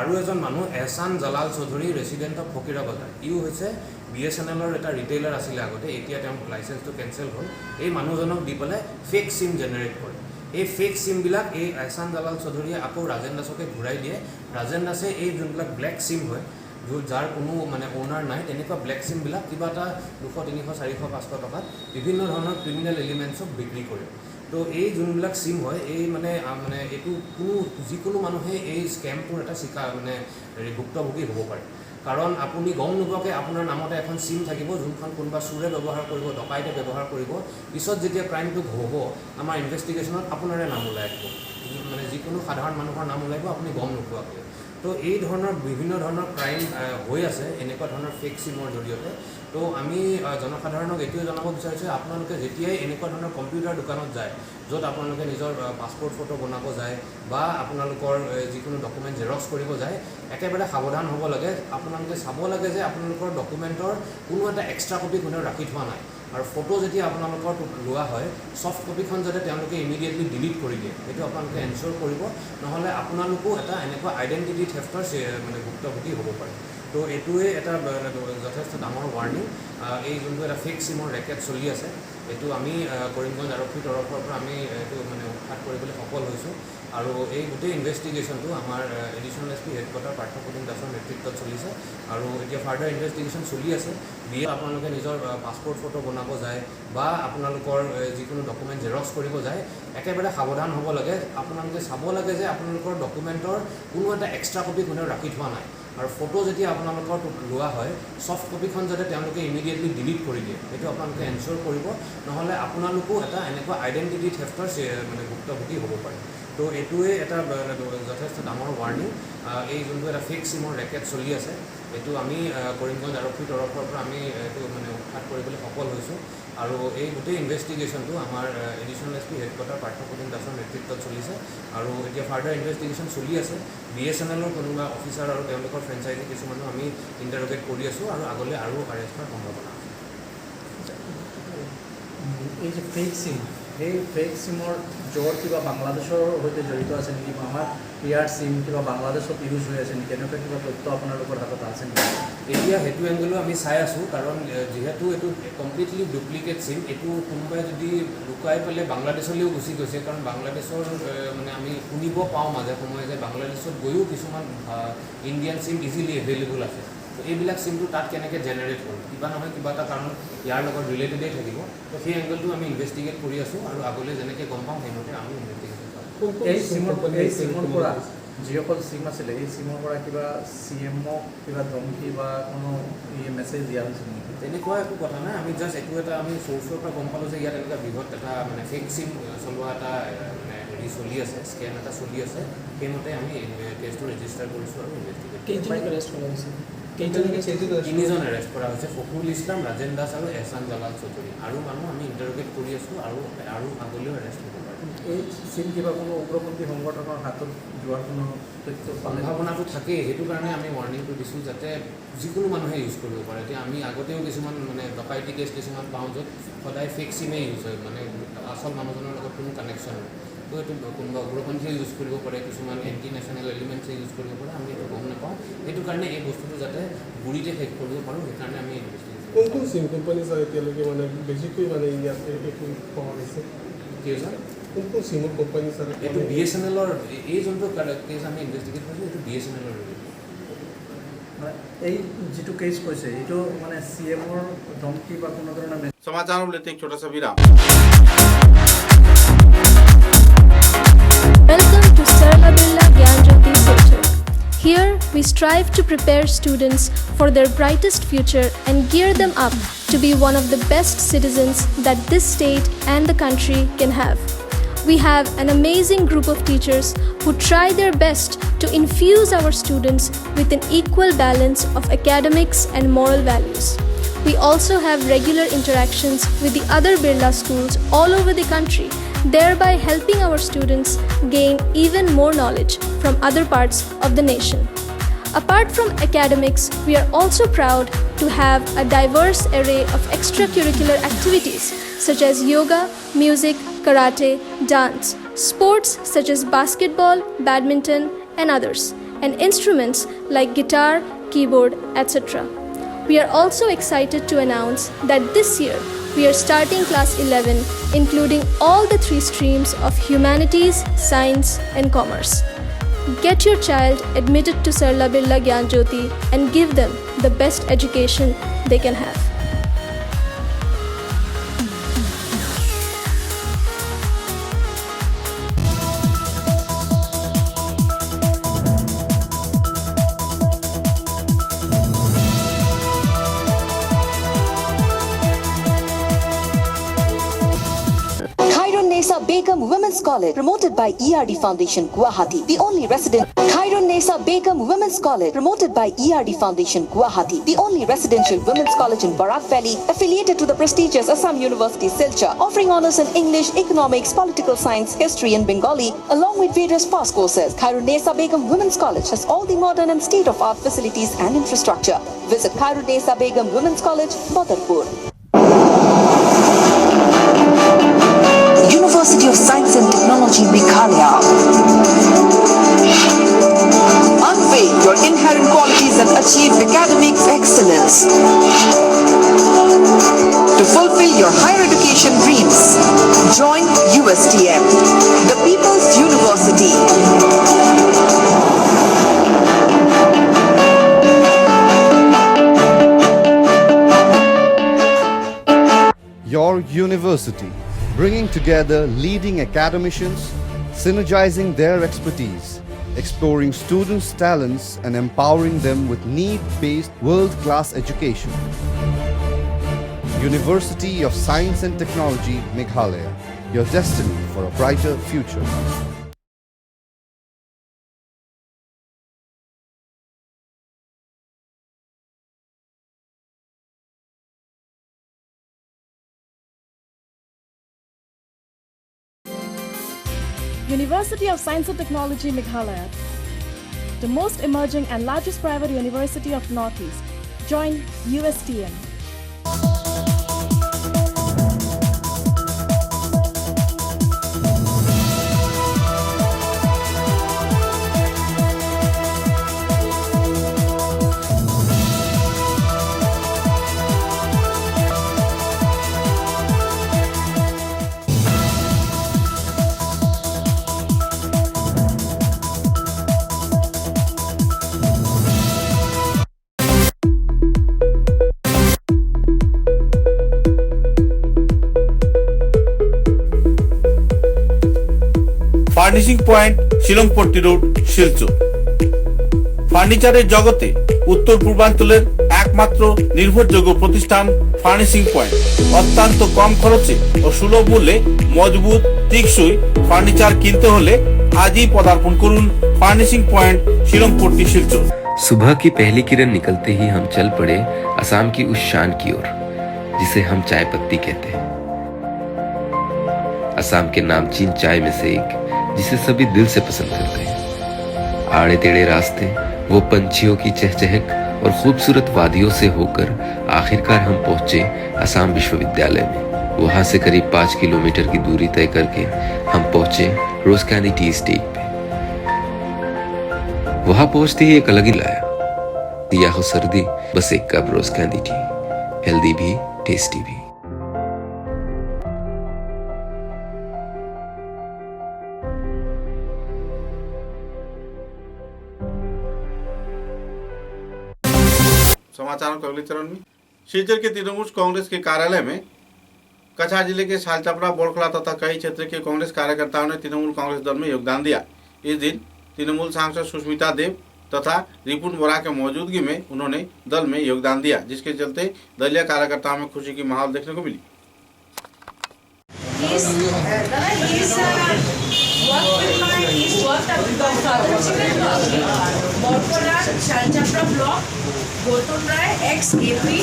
আৰু এজন মানুহ এহছান জালাল চৌধুৰী, ৰেচিডেণ্ট অফ ফকিৰা বাজাৰ, ইও হৈছে BSNLৰ এটা ৰিটেইলাৰ আছিলে আগতে, এতিয়া তেওঁৰ লাইচেন্সটো কেঞ্চেল হ'ল। এই মানুহজনক দি পেলাই ফেক চিম জেনেৰেট কৰে। এই ফেক চিমবিলাক এই এহছান জালাল চৌধুৰীয়ে আকৌ ৰাজেন্দ্ৰ দাসকে ঘূৰাই দিয়ে। ৰাজেন্দ্ৰ দাসে এই যোনবিলাক ব্লেক চিম হয়, যাৰ কোনো অ'নাৰ নাই, তেনেকুৱা ব্লেক চিমবিলাক কিবা এটা 200, 300, 400, 500 টকাত বিভিন্ন ধৰণৰ ক্ৰিমিনেল এলিমেণ্টছক বিক্ৰী কৰে। তো এই যোনবিলাক চিম হয়, এই এইটো যিকোনো মানুহে এই স্কেমটোৰ এটা ভুক্তভোগী হ'ব পাৰে। কাৰণ আপুনি গম নোপোৱাকৈ আপোনাৰ নামতে এখন চিম থাকিব, যোনখন কোনোবা চোৰে ব্যৱহাৰ কৰিব, ডকাইতে ব্যৱহাৰ কৰিব। পিছত যেতিয়া ক্ৰাইমটো হ'ব, আমাৰ ইনভেষ্টিগেশ্যনত আপোনাৰে নাম ওলাই আহিব, যিকোনো সাধাৰণ মানুহৰ নাম ওলাব আপুনি গম নোপোৱাকৈ। তো এই ধৰণৰ বিভিন্ন ধৰণৰ ক্ৰাইম হৈ আছে এনেকুৱা ধৰণৰ ফেক চিমৰ জৰিয়তে। তো আমি জনসাধাৰণক এইটোৱে জনাব বিচাৰিছোঁ, আপোনালোকে যেতিয়াই এনেকুৱা ধৰণৰ কম্পিউটাৰ দোকানত যায়, য'ত আপোনালোকে নিজৰ পাছপৰ্ট ফটো বনাব যায় বা আপোনালোকৰ যিকোনো ডকুমেণ্ট জেৰক্স কৰিব যায়, একেবাৰে সাৱধান হ'ব লাগে। আপোনালোকে চাব লাগে যে আপোনালোকৰ ডকুমেণ্টৰ কোনো এটা এক্সট্ৰা কপি কোনেও ৰাখি থোৱা নাই। আৰু ফটো যেতিয়া আপোনালোকৰ লোৱা হয়, ছফ্ট কপিখন যাতে তেওঁলোকে ইমিডিয়েটলি ডিলিট কৰি দিয়ে, সেইটো আপোনালোকে এনশ্যোৰ কৰিব, নহ'লে আপোনালোকো এটা এনেকুৱা আইডেণ্টিটি থেফ্টৰ ভুক্তভোগী হ'ব পাৰে। তো এইটোৱে এটা যথেষ্ট ডাঙৰ ৱাৰ্ণিং। এই যোনটো এটা ফেক চিমৰ ৰেকেট চলি আছে, এইটো আমি কৰিমগঞ্জ আৰক্ষীৰ তৰফৰ পৰা আমি এইটো উৎখাত কৰিবলৈ সফল হৈছোঁ। আৰু এই গোটেই ইনভেষ্টিগেশ্যনটো আমাৰ এডিশ্যনেল SP হেডকোৱাৰ্টাৰ পাৰ্থপ্ৰতিম দাসৰ নেতৃত্বত চলিছে আৰু এতিয়া ফাৰ্ডাৰ ইনভেষ্টিগেশ্যন চলি আছে। আপোনালোকে নিজৰ পাছপৰ্ট ফটো বনাব যায় বা আপোনালোকৰ যিকোনো ডকুমেণ্ট জেৰক্স কৰিব যায়, একেবাৰে সাৱধান হ'ব লাগে। আপোনালোকে চাব লাগে যে আপোনালোকৰ ডকুমেণ্টৰ কোনো এটা এক্সট্ৰা কপি কোনেও ৰাখি থোৱা নাই। আৰু ফটো যেতিয়া আপোনালোকৰ লোৱা হয়, ছফ্ট কপিখন যাতে তেওঁলোকে ইমিডিয়েটলি ডিলিট কৰি দিয়ে, সেইটো আপোনালোকে এনশ্যোৰ কৰিব, নহ'লে আপোনালোকো এটা এনেকুৱা আইডেণ্টিটি থেফ্টৰ ভুক্তভোগী হ'ব পাৰে। তো এইটোৱে এটা যথেষ্ট ডাঙৰ ৱাৰ্ণিং। এই যোনটো এটা ফেক চিমৰ ৰেকেট চলি আছে, এইটো আমি কৰিমগঞ্জ আৰক্ষীৰ তৰফৰ পৰা আমি এইটো মানে উৎখাত কৰিবলৈ সফল হৈছোঁ। আৰু এই গোটেই ইনভেষ্টিগেশ্যনটো আমাৰ additional S P headquarter Parthapratim দাসৰ নেতৃত্বত চলিছে আৰু এতিয়া ফাৰ্ডাৰ ইনভেষ্টিগেশ্যন চলি আছে। BSNLৰ কোনোবা অফিচাৰ আৰু তেওঁলোকৰ ফ্ৰেঞ্চাইজি কিছুমানো আমি ইণ্টাৰোগেট কৰি আছোঁ আৰু আগলৈ আৰু এৰেষ্ট হোৱাৰ সম্ভাৱনা আছে। এই যে ফেক চিম, সেই ফেক চিমৰ জোৰ কিবা বাংলাদেশৰ সৈতে জড়িত আছে নেকি, বা আমাৰ ইয়াৰ চিম কিবা বাংলাদেশত ইউজ হৈ আছে নেকি, এনেকুৱা কিবা তথ্য আপোনালোকৰ হাতত আছে নেকি? এতিয়া সেইটো এংগলো আমি চাই আছোঁ, কাৰণ যিহেতু এইটো কমপ্লিটলি ডুপ্লিকেট চিম, এইটো কোনোবাই যদি লুকাই পেলাই বাংলাদেশলৈও গুচি গৈছে, কাৰণ বাংলাদেশৰ মানে আমি শুনিব পাওঁ মাজে সময়ে যে বাংলাদেশত গৈও কিছুমান ইণ্ডিয়ান চিম ইজিলি এভেইলেবল আছে। তো এইবিলাক চিমটো তাত কেনেকৈ জেনেৰেট কৰোঁ, কিবা নহয় কিবা এটা কাৰণ ইয়াৰ লগত ৰিলেটেডেই থাকিব। তো সেই এংগলটো আমি ইনভেষ্টিগেট কৰি আছোঁ আৰু আগলৈ যেনেকৈ গম পাওঁ সেইমতে আমি ইনভেষ্টিগেশ্যন কৰিম। চিমৰ পৰা যিসকল চিম আছিলে, এই চিমৰ পৰা কিবা CMক কিবা ধমকি বা কোনো মেছেজ দিয়া হৈছিল নেকি? তেনেকুৱা একো কথা নাই, আমি জাষ্ট এইটো এটা আমি চ'ৰ্চৰ পৰা গম পালোঁ যে ইয়াত এনেকুৱা বৃহৎ এটা মানে ফেক চিম চলোৱা এটা মানে হেৰি চলি আছে, স্কেম এটা চলি আছে। সেইমতে আমি কেছটো ৰেজিষ্টাৰ কৰিছোঁ আৰু ইনভেষ্টিগেট। কেইজনক এৰেষ্ট কৰা হৈছে? তিনিজন এৰেষ্ট কৰা হৈছে, ফখৰুল ইছলাম, ৰাজেন দাস আৰু এহছান জালাল চৌধুৰী। আৰু মানুহ আমি ইণ্টাৰোগেট কৰি আছোঁ আৰু আগলৈও এৰেষ্ট হ'ব পাৰে। এই চিম কিবা কোনো উগ্ৰপন্থী সংগঠনৰ হাতত যোৱাৰ কোনো তথ্য সম্ভাৱনাটো থাকেই, সেইটো কাৰণে আমি ৱাৰ্ণিংটো দিছোঁ যাতে যিকোনো মানুহে ইউজ কৰিব পাৰে। এতিয়া আমি আগতেও কিছুমান মানে ডকাইটি কেছ কিছুমান পাওঁ য'ত সদায় ফেক চিমেই ইউজ হয়, মানে আচল মানুহজনৰ লগত কোনো কানেকশ্যন নাই। তো এইটো কোনোবা উগ্ৰপন্থীয়ে ইউজ কৰিব পাৰে, কিছুমান এণ্টি নেশ্যনেল এলিমেণ্টছে ইউজ কৰিব পাৰে, আমি এইটো গম নাপাওঁ। সেইটো কাৰণে এই বস্তুটো যাতে গুৰিতে শেষ কৰিব পাৰোঁ, সেইকাৰণে আমি ইনভেষ্টিগেশ্যন কোনটো চিম কোম্পানী ছাৰ এতিয়ালৈকে মানে বেছিকৈ মানে ইয়াত এইটো পোৱা হৈছে? কি হৈছে? কোনটো চিমৰ কোম্পানী ছাৰ? এইটো BSNLৰ এই যোনটো কেছ আমি ইনভেষ্টিগেট কৰিছোঁ, এইটো BSNLৰ। এই যিটো কেছ কৈছে এইটো মানে CMৰ ধমকি বা কোনো ধৰণৰ समाचारों में लेते हैं एक छोटा सा विराम। Welcome to Sarla Birla Gyanjyoti Center. Here we strive to prepare students for their brightest future and gear them up to be one of the best citizens that this state and the country can have. We have an amazing group of teachers who try their best to infuse our students with an equal balance of academics and moral values. We also have regular interactions with the other Birla schools all over the country, thereby helping our students gain even more knowledge from other parts of the nation. Apart from academics, we are also proud to have a diverse array of extracurricular activities such as yoga, music, karate, dance, sports such as basketball, badminton, and others, and instruments like guitar, keyboard, etc. We are also excited to announce that this year we are starting class 11, including all the 3 streams of humanities, science, and commerce. Get your child admitted to Sarla Birla Gyanjyoti and give them the best education they can have. Khairun-Nisa Begum Women's College, promoted by ERD Foundation, Guwahati, the only resident. Khairun-Nisa Begum Women's College, promoted by ERD Foundation, Guwahati, the only residential women's college in Barak Valley, affiliated to the prestigious Assam University, Silchar, offering honors in English, economics, political science, history, and Bengali, along with various past courses. Khairun-Nisa Begum Women's College has all the modern and state-of-art facilities and infrastructure. Visit Khairun-Nisa Begum Women's College, Badarpur. University of Science and Technology, Meghalaya. Unveil your inherent qualities and achieve academic excellence. To fulfill your higher education dreams, join USTM, the People's University. Your university, bringing together leading academicians, synergizing their expertise, exploring students' talents and empowering them with need-based world-class education. University of Science and Technology, Meghalaya, your destiny for a brighter future. University of Science and Technology, Meghalaya, the most emerging and largest private university of Northeast. Join USTM. Furnishing point Shillongpatti road Silchar. ফার্নিচারের জগতে উত্তর পূর্বাঞ্চলের একমাত্র নির্ভরযোগ্য প্রতিষ্ঠান ফার্নিশিং পয়েন্ট। অত্যন্ত কম খরচে ও সুলভ মূল্যে মজবুত টেকসই ফার্নিচার কিনতে হলে আজই পদার্পণ করুন ফার্নিশিং পয়েंट শিলংপট্টি শিলচর। सुबह की पहली किरण निकलते ही हम चल पड़े असम की उस शान की ओर जिसे हम चाय पत्ती कहते हैं। असम के नामचीन चाय में से एक जिसे सभी दिल से पसंद करते हैं। आड़े टेढ़े रास्ते, वो पंछियों की चहचहक और खूबसूरत वादियों से होकर आखिरकार हम पहुंचे असम विश्वविद्यालय में। वहां से करीब 5 किलोमीटर की दूरी तय करके हम पहुंचे रोज कैंडी टी स्टेट पे। वहां पहुंचते ही एक अलग ही लाया, या हो सर्दी बस एक कप रोज कैंडी टी, हेल्दी भी टेस्टी भी। समाचारों के अगले चरण में शिलचर के तृणमूल कांग्रेस के कार्यालय में कछार जिले के सालचपड़ा, बोरखला तथा कई क्षेत्र के कांग्रेस कार्यकर्ताओं ने तृणमूल कांग्रेस दल में योगदान दिया। इस दिन तृणमूल सांसद सुष्मिता देव तथा रिपुन बोरा के मौजूदगी में उन्होंने दल में योगदान दिया, जिसके चलते दलीय कार्यकर्ताओं में खुशी की माहौल देखने को मिली। Gautam Roy ex AP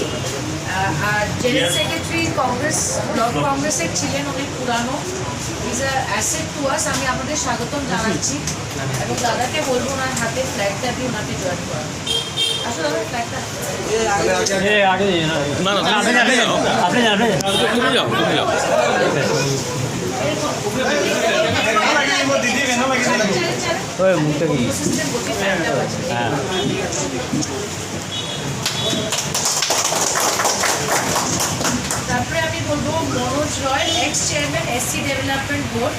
general secretary Congress block কংগ্রেসের ছিলেন, অনেক পুরানো। Is a asset to us. আমি আপনাদের স্বাগতম জানাচ্ছি এবং দাদাকে বলবো ওনার হাতে ফ্ল্যাগটা দিয়ে ওনাকে জয়েন করা। আসলে দাদা ফ্ল্যাগটা তারপরে আমি বলবো Manoj Roy ex chairman SC development board,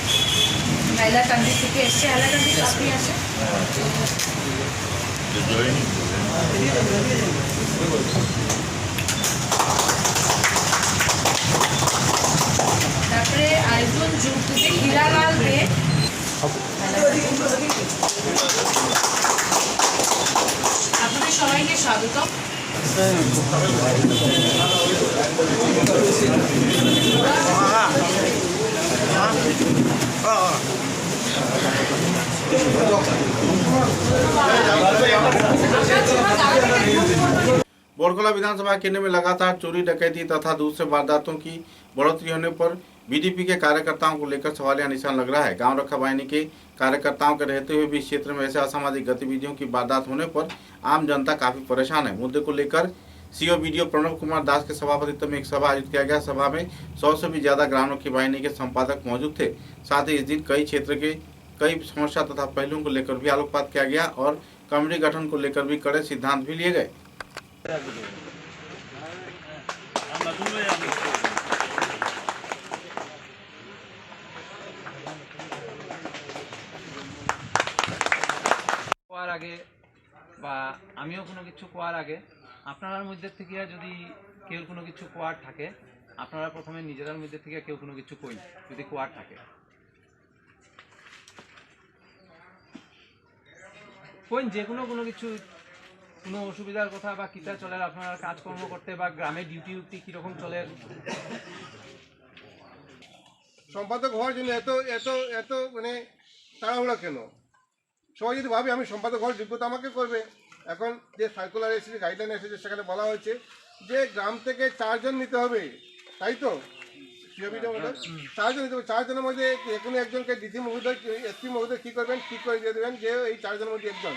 Hailakandi থেকে এসছে। হাইলাকান্দি আপনি আসেন। তারপরে আরেকজন যুগ থেকে হীরালাল দে, আপনাদের সবাইকে স্বাগতম। बोरखला विधानसभा केंद्र में लगातार चोरी, डकैती तथा दूसरे वारदातों की बढ़ोतरी होने पर बीडीपी के कार्यकर्ताओं को लेकर सवालिया निशान लग रहा है। गांव रखा बाहिनी के कार्यकर्ताओं के रहते हुए भी इस क्षेत्र में ऐसे असामाजिक गतिविधियों की वारदात होने पर आम जनता काफी परेशान है। मुद्दे को लेकर सीओ बीडीओ प्रणव कुमार दास के सभापतित्व में एक सभा आयोजित किया गया। सभा में 100 से भी ज्यादा ग्राम रखी बाहिनी के संपादक मौजूद थे। साथ ही इस दिन कई क्षेत्र के कई समस्या तथा पहलुओं को लेकर भी आलोकपात किया गया और कमेटी गठन को लेकर भी कड़े सिद्धांत भी लिए गए। কোয়ার আগে বা আমিও কোনো কিছু কোয়ার আগে আপনার মধ্যে থেকে যদি কেউ কোনো কিছু কোয়ার থাকে, আপনারা প্রথমে নিজেদের মধ্যে থেকে কেউ কোনো কিছু কই যদি কোয়ার থাকে কইন, যে কোনো কিছু কোনো অসুবিধার কথা বা কিতা চলে আপনার কাজকর্ম করতে বা গ্রামে ডিউটি কীরকম চলে। সম্পাদক হওয়ার জন্য এত এত এত মানে তাড়াহুড়া কেন? সবাই যদি ভাবে আমি সম্পাদক হওয়ার যোগ্যতা আমাকে করবে। এখন যে সার্কুলার এসেছে, গাইডলাইন এসেছে, সেখানে বলা হয়েছে যে গ্রাম থেকে 4 জন নিতে হবে, তাই তো সিওবিডি মহোদয়, চারজন দিতে হবে। চারজনের মধ্যে এখনো একজনকে ডিসি মহোদয় এসপি মহোদয় কী করবেন, ঠিক করে দিয়ে দেবেন যে এই চারজনের মধ্যে একজন।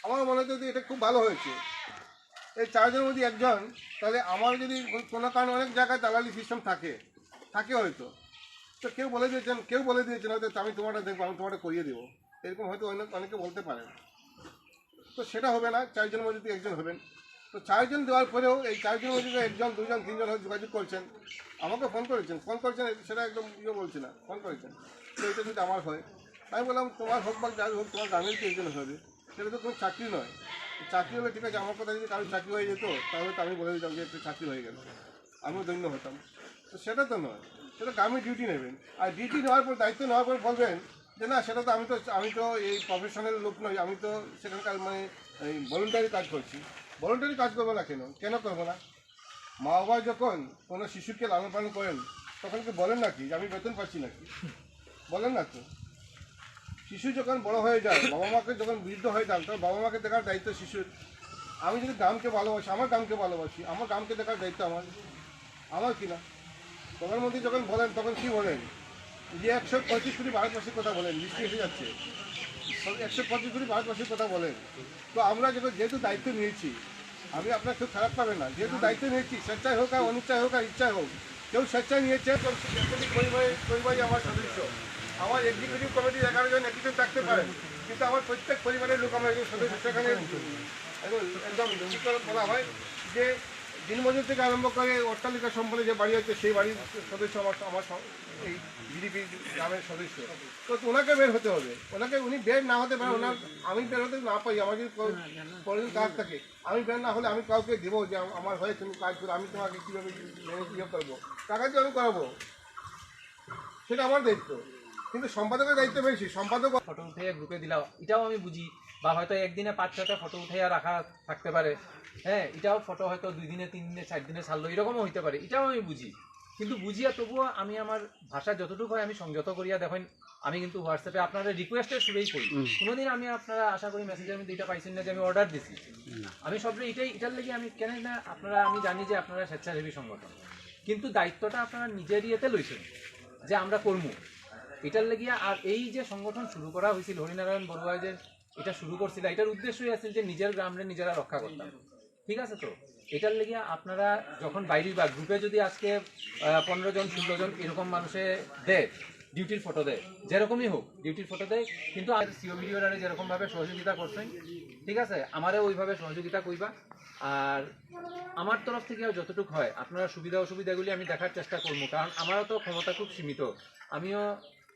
আমার মনে হয় যদি এটা খুব ভালো হয়েছে, এই চারজনের মধ্যে একজন, তাহলে আমার যদি কোনো কারণে অনেক জায়গায় দালালি সিস্টেম থাকে হয়তো, তো কেউ বলে দিয়েছেন হয়তো আমি তোমারটা দেখবো, আমি তোমারটা করিয়ে দেবো, এরকম হয়তো অনেকে বলতে পারেন। তো সেটা হবে না, চারজনের মধ্যে একজন হবেন। তো চারজন দেওয়ার পরেও এই চারজনের মধ্যে একজন, দুজন, তিনজন হয়তো যোগাযোগ করছেন, আমাকে ফোন করেছেন সেটা একদম বলছি না, ফোন করেছেন তো এটা যদি আমার হয়, আমি বললাম তোমার হোক বা যাই হোক, তোমার গ্রামের কি একজন হবে, সেটা তো কোনো চাকরি নয়। চাকরি হলে ঠিক আছে, আমার কথা যদি কারোর চাকরি হয়ে যেত তাহলে তো আমি বলে দিতাম যে একটু চাকরি হয়ে গেল, আমিও ধন্য হতাম। তো সেটা তো নয়, সেটা গ্রামে ডিউটি নেবেন, আর ডিউটি নেওয়ার পর, দায়িত্ব নেওয়ার পর বলবেন যে না সেটা তো আমি তো এই প্রফেশনাল লোক নই, আমি তো সেখানকার মানে এই ভলেন্টারি কাজ করছি। ভলেন্টারি কাজ করবো না কেন করবো না? মা বাবা যখন কোনো শিশুকে লালন পালন করেন তখন কি বলেন নাকি যে আমি বেতন পাচ্ছি নাকি? বলেন না তো। শিশু যখন বড় হয়ে যায়, বাবা মাকে যখন বৃদ্ধ হয়ে যান, তখন বাবা মাকে দেখার দায়িত্ব শিশুর। আমি যদি গ্রামকে ভালোবাসি, আমার গ্রামকে দেখার দায়িত্ব আমার কিনা। প্রধানমন্ত্রী যখন বলেন তখন কি বলেন যে 125 কোটি ভারতবাসীর কথা বলেন, বৃষ্টি এসে যাচ্ছে, 125 কোটি ভারতবাসীর কথা বলেন। তো আমরা যেহেতু দায়িত্ব নিয়েছি, আমি আপনার কেউ খারাপ পাবে না, যেহেতু দায়িত্ব নিয়েছি, স্বেচ্ছায় হোক আর অনিচ্ছায় হোক আর ইচ্ছায় হোক, কেউ স্বেচ্ছায় নিয়েছে, পরিবারই আমার সদস্য। আমার এক্সিকিউটিভ কমিটির 11 জন একজন থাকতে পারেন, কিন্তু আমার প্রত্যেক পরিবারের লোক আমার একজন সদস্য। সেখানে একদম বলা হয় যে দিনমজুর থেকে আরম্ভ করে অট্টালিকা সম্পন্ন যে বাড়ি আছে সেই বাড়ির সদস্য আমার এই জিডিপি গ্রামের সদস্য। তো ওনাকে বের হতে হবে, উনি বের না হতে পারেন, আমি বের হতে না পাই, আমার যদি কাজ থাকে, আমি বের না হলে আমি কাউকে দেবো যে আমার হয়ে তুমি কাজ করো, আমি তোমাকে কীভাবে করবো, টাকা দিয়ে আমি করাবো, সেটা আমার দায়িত্ব। কিন্তু সম্পাদকের দায়িত্ব বেশি, সম্পাদক ফটো উঠে গ্রুপে দিলাম, এটাও আমি বুঝি। বা হয়তো একদিনে 5-6টা ফটো উঠে রাখা থাকতে পারে, হ্যাঁ, এটাও ফটো হয়তো 2 দিনে 3 দিনে 4 দিনে ছাড়লো, এরকমও হইতে পারে, এটাও আমি বুঝি। কিন্তু বুঝিয়া তবুও আমি আমার ভাষা যতটুকু হয় আমি সংযত করিয়া দেখেন, আমি কিন্তু হোয়াটসঅ্যাপে আপনারা রিকোয়েস্টের শুরুই করি। কোনোদিন আমি আপনারা আশা করি মেসেজের মধ্যে এটা পাইছেন না যে আমি অর্ডার দিছি। আমি সবরে এটার লেগে আমি কেন না, আপনারা, আমি জানি যে আপনারা স্বেচ্ছাসেবী সংগঠন, কিন্তু দায়িত্বটা আপনারা নিজের ইয়েতে লইছেন যে আমরা করবো এটার লেগিয়া। আর এই যে সংগঠন শুরু করা হয়েছিল, হরিনারায়ণ বড়ুয়া যে এটা শুরু করছিল, এটার উদ্দেশ্যই আছে যে নিজের গ্রামে নিজেরা রক্ষা করতাম, ঠিক আছে? তো এটার লেগে আপনারা যখন বাইরে বা গ্রুপে যদি আজকে 15 জন 16 জন এরকম মানুষে দেয়, ডিউটির ফটো দেয়, যেরকমই হোক ডিউটির ফটো দেয়, কিন্তু আর সিওবিডিওরা যেরকমভাবে সহযোগিতা করছেন, ঠিক আছে, আমারও ওইভাবে সহযোগিতা করবা। আর আমার তরফ থেকে যতটুকু হয় আপনারা সুবিধা অসুবিধাগুলি আমি দেখার চেষ্টা করবো, কারণ আমারও তো ক্ষমতা খুব সীমিত। আমিও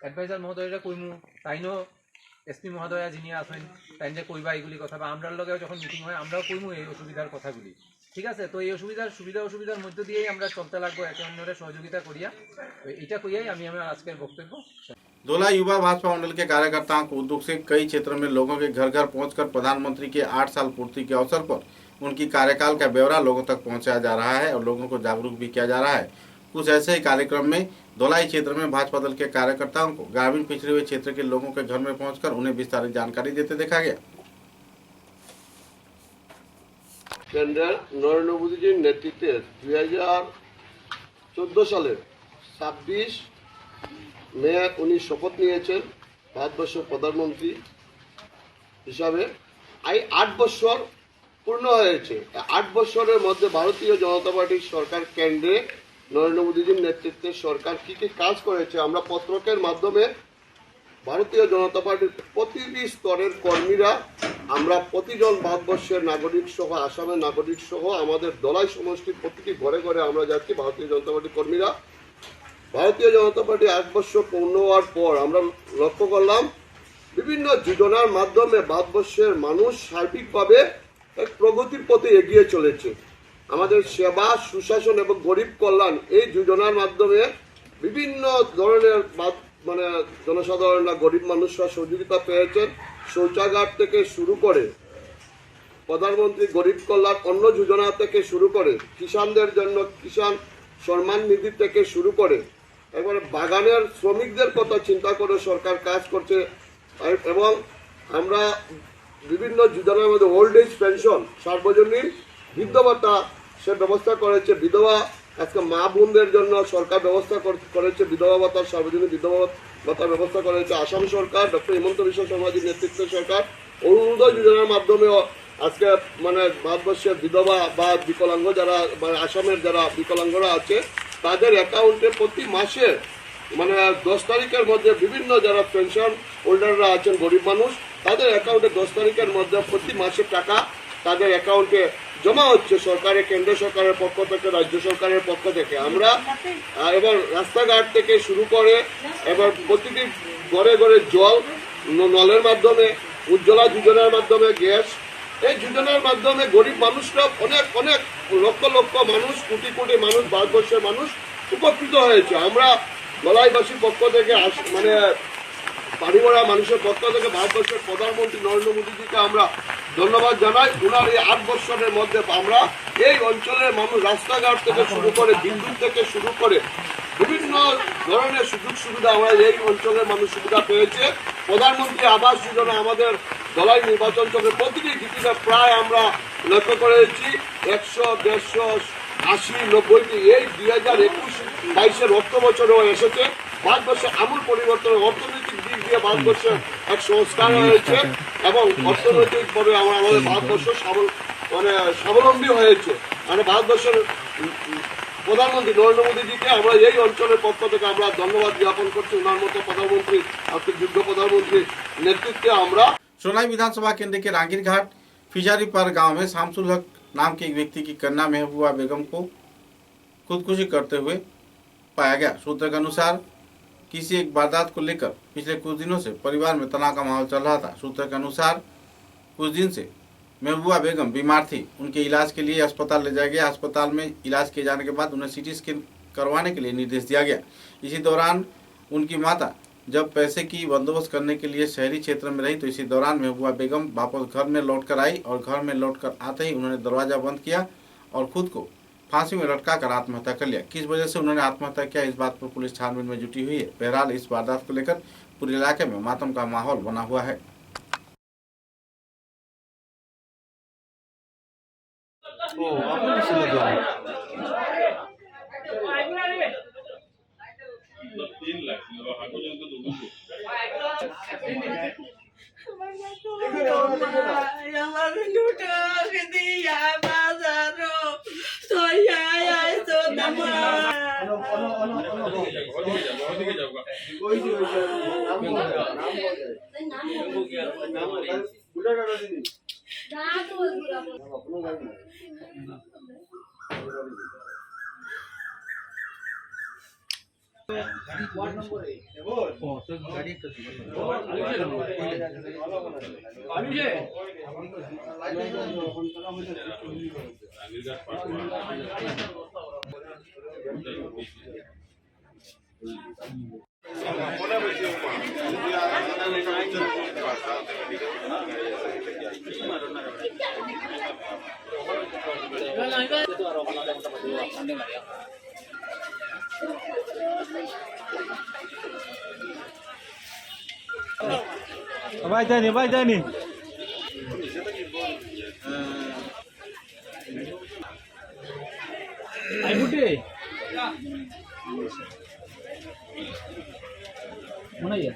অ্যাডভাইজার মহোদয়রা কইমু, তাইনও এসপি মহোদয়া যিনি আছেন তাই যে কইবা এইগুলি কথা, বা আমরার লগেও যখন মিটিং হয় আমরাও কইমু এই অসুবিধার কথাগুলি, ঠিক আছে? তো এই সুবিধা অসুবিধার মধ্যে দিয়েই আমরা চলতে লাগবো, একে অন্যের সহযোগিতা করিয়া। এটা কইয়াই আমি আমার আজকের বক্তব্য। धोला युवा भाजपा मंडल के कार्यकर्ताओं को उद्योग से कई क्षेत्रों में लोगों के घर घर पहुंचकर प्रधानमंत्री के 8 साल पूर्ति के अवसर पर उनकी कार्यकाल का ब्यौरा लोगों तक पहुंचाया जा रहा है और लोगों को जागरूक भी किया जा रहा है। कुछ ऐसे ही कार्यक्रम में धोलाई क्षेत्र में भाजपा दल के कार्यकर्ताओं को ग्रामीण पिछड़े हुए क्षेत्र के लोगों के घर में पहुंचकर उन्हें विस्तारित जानकारी देते देखा गया। নরেন্দ্র মোদীজির নেতৃত্বে 2014 সালের 26 মে উনি শপথ নিয়েছেন ভারতবর্ষের প্রধানমন্ত্রী হিসাবে। এই 8 বছর পূর্ণ হয়েছে। 8 বছরের মধ্যে ভারতীয় জনতা পার্টির সরকার কেন্দ্রে নরেন্দ্র মোদীজির নেতৃত্বে সরকার কি কি কাজ করেছে আমরা পত্রকের মাধ্যমে ভারতীয় জনতা পার্টির প্রতিটি স্তরের কর্মীরা, আমরা প্রতিজন ভারতবর্ষের নাগরিক সহ আসামের নাগরিক সহ আমাদের দলাই সমষ্টির প্রতিটি ঘরে ঘরে আমরা যাচ্ছি ভারতীয় জনতা পার্টির কর্মীরা। ভারতীয় জনতা পার্টি 8 বছর পূর্ণ হওয়ার পর আমরা লক্ষ্য করলাম বিভিন্ন যোজনার মাধ্যমে ভারতবর্ষের মানুষ সার্বিকভাবে এক প্রগতির পথে এগিয়ে চলেছে। আমাদের সেবা, সুশাসন এবং গরিব কল্যাণ এই যোজনার মাধ্যমে বিভিন্ন ধরনের জনসাধারণরা, গরিব মানুষরা সহযোগিতা পেয়েছেন। শৌচাগার থেকে শুরু করে প্রধানমন্ত্রী গরিব কল্যাণ অন্ন যোজনা থেকে শুরু করে কিষানদের জন্য কিষান সম্মান নিধি থেকে শুরু করে একবারে বাগানের শ্রমিকদের কথা চিন্তা করে সরকার কাজ করছে। এবং আমরা বিভিন্ন যোজনার মধ্যে ওল্ড এজ পেনশন, সার্বজনীন বৃদ্ধ ভাতা সে ব্যবস্থা করেছে। বিধবা আজকে মা বোনদের জন্য সরকার ব্যবস্থা করেছে বিধবা ভাতা, সার্বজনীন বিধবা ভাতার ব্যবস্থা করেছে আসাম সরকার, ডক্টর হিমন্ত বিশ্ব শর্মাজির নেতৃত্বের সরকার। অরুণোদয় যোজনার মাধ্যমেও আজকে মানে ভারতবর্ষের বিধবা বা বিকলাঙ্গ যারা মানে আসামের যারা বিকলাঙ্গরা আছে তাদের অ্যাকাউন্টে প্রতি মাসে মানে 10 তারিখের মধ্যে বিভিন্ন যারা পেনশন হোল্ডাররা আছেন গরিব মানুষ তাদের অ্যাকাউন্টে 10 তারিখের মধ্যে প্রতি মাসে টাকা তাদের অ্যাকাউন্টে জমা হচ্ছে সরকারের, কেন্দ্র সরকারের পক্ষ থেকে, রাজ্য সরকারের পক্ষ থেকে। আমরা এবার রাস্তাঘাট থেকে শুরু করে এবার প্রতিটি ঘরে ঘরে জল, নলের মাধ্যমে, উজ্জ্বলা যোজনার মাধ্যমে গ্যাস, এই যোজনার মাধ্যমে গরিব মানুষরা অনেক অনেক লক্ষ লক্ষ মানুষ, কোটি কোটি মানুষ, ভারতবর্ষের মানুষ উপকৃত হয়েছে। আমরা গলাইবাসীর পক্ষ থেকে মানে পাড়িগড়া মানুষের পক্ষ থেকে ভারতবর্ষের প্রধানমন্ত্রী নরেন্দ্র মোদীজিকে আমরা ধন্যবাদ জানাই। ওনার এই 8 বছরের মধ্যে আমরা এই অঞ্চলের মানুষ রাস্তাঘাট থেকে শুরু করে, বিদ্যুৎ থেকে শুরু করে বিভিন্ন ধরনের সুযোগ সুবিধা আমরা এই অঞ্চলের মানুষ সুবিধা পেয়েছে। প্রধানমন্ত্রী আবাস যোজনা আমাদের দলাই নির্বাচন চক্রে প্রতিটি ডিপিতে প্রায় আমরা লক্ষ্য করেছি 100, 150, 80, 90টি এই 2021-22 অর্থ বছরেও এসেছে। ভারতবর্ষে আমূল পরিবর্তন, অর্থনৈতিক দিক দিয়ে ভারতবর্ষে এক সংস্কার হয়েছে এবং অর্থনৈতিকভাবে আমাদের ভারতবর্ষ স্বাবলম্বী হয়েছে। মানে ভারতবর্ষের প্রধানমন্ত্রী নরেন্দ্র মোদীজিকে আমরা এই অঞ্চলের পক্ষ থেকে আমরা ধন্যবাদ জ্ঞাপন করছি। ওনার মতো প্রধানমন্ত্রী, আর্থিক যোগ্য প্রধানমন্ত্রীর নেতৃত্বে আমরা। सोनाई विधानसभा केंद्र के रांगीरघाट फिजारीपर गांव में शामसुल हक नाम के एक व्यक्ति की कन्या महबूबा बेगम को खुदकुशी करते हुए पाया गया। सूत्र के अनुसार किसी एक वारदात को लेकर पिछले कुछ दिनों से परिवार में तनाव का माहौल चल रहा था। सूत्र के अनुसार कुछ दिन से महबूबा बेगम बीमार थी, उनके इलाज के लिए अस्पताल ले जाया गया। अस्पताल में इलाज किए जाने के बाद उन्हें सीटी स्कैन करवाने के लिए निर्देश दिया गया। इसी दौरान उनकी माता जब पैसे की बंदोबस्त करने के लिए शहरी क्षेत्र में रही तो इसी दौरान महबूबा बेगम वापस घर में लौटकर आई और घर में लौटकर आते ही उन्होंने दरवाज़ा बंद किया और खुद को फांसी में लटका कर आत्महत्या कर लिया। किस वजह से उन्होंने आत्महत्या किया, इस बात पर पुलिस छानबीन में जुटी हुई है। बहरहाल इस वारदात को लेकर पूरे इलाके में मातम का माहौल बना हुआ है। Vai Dani. Ai bude. Mana ya?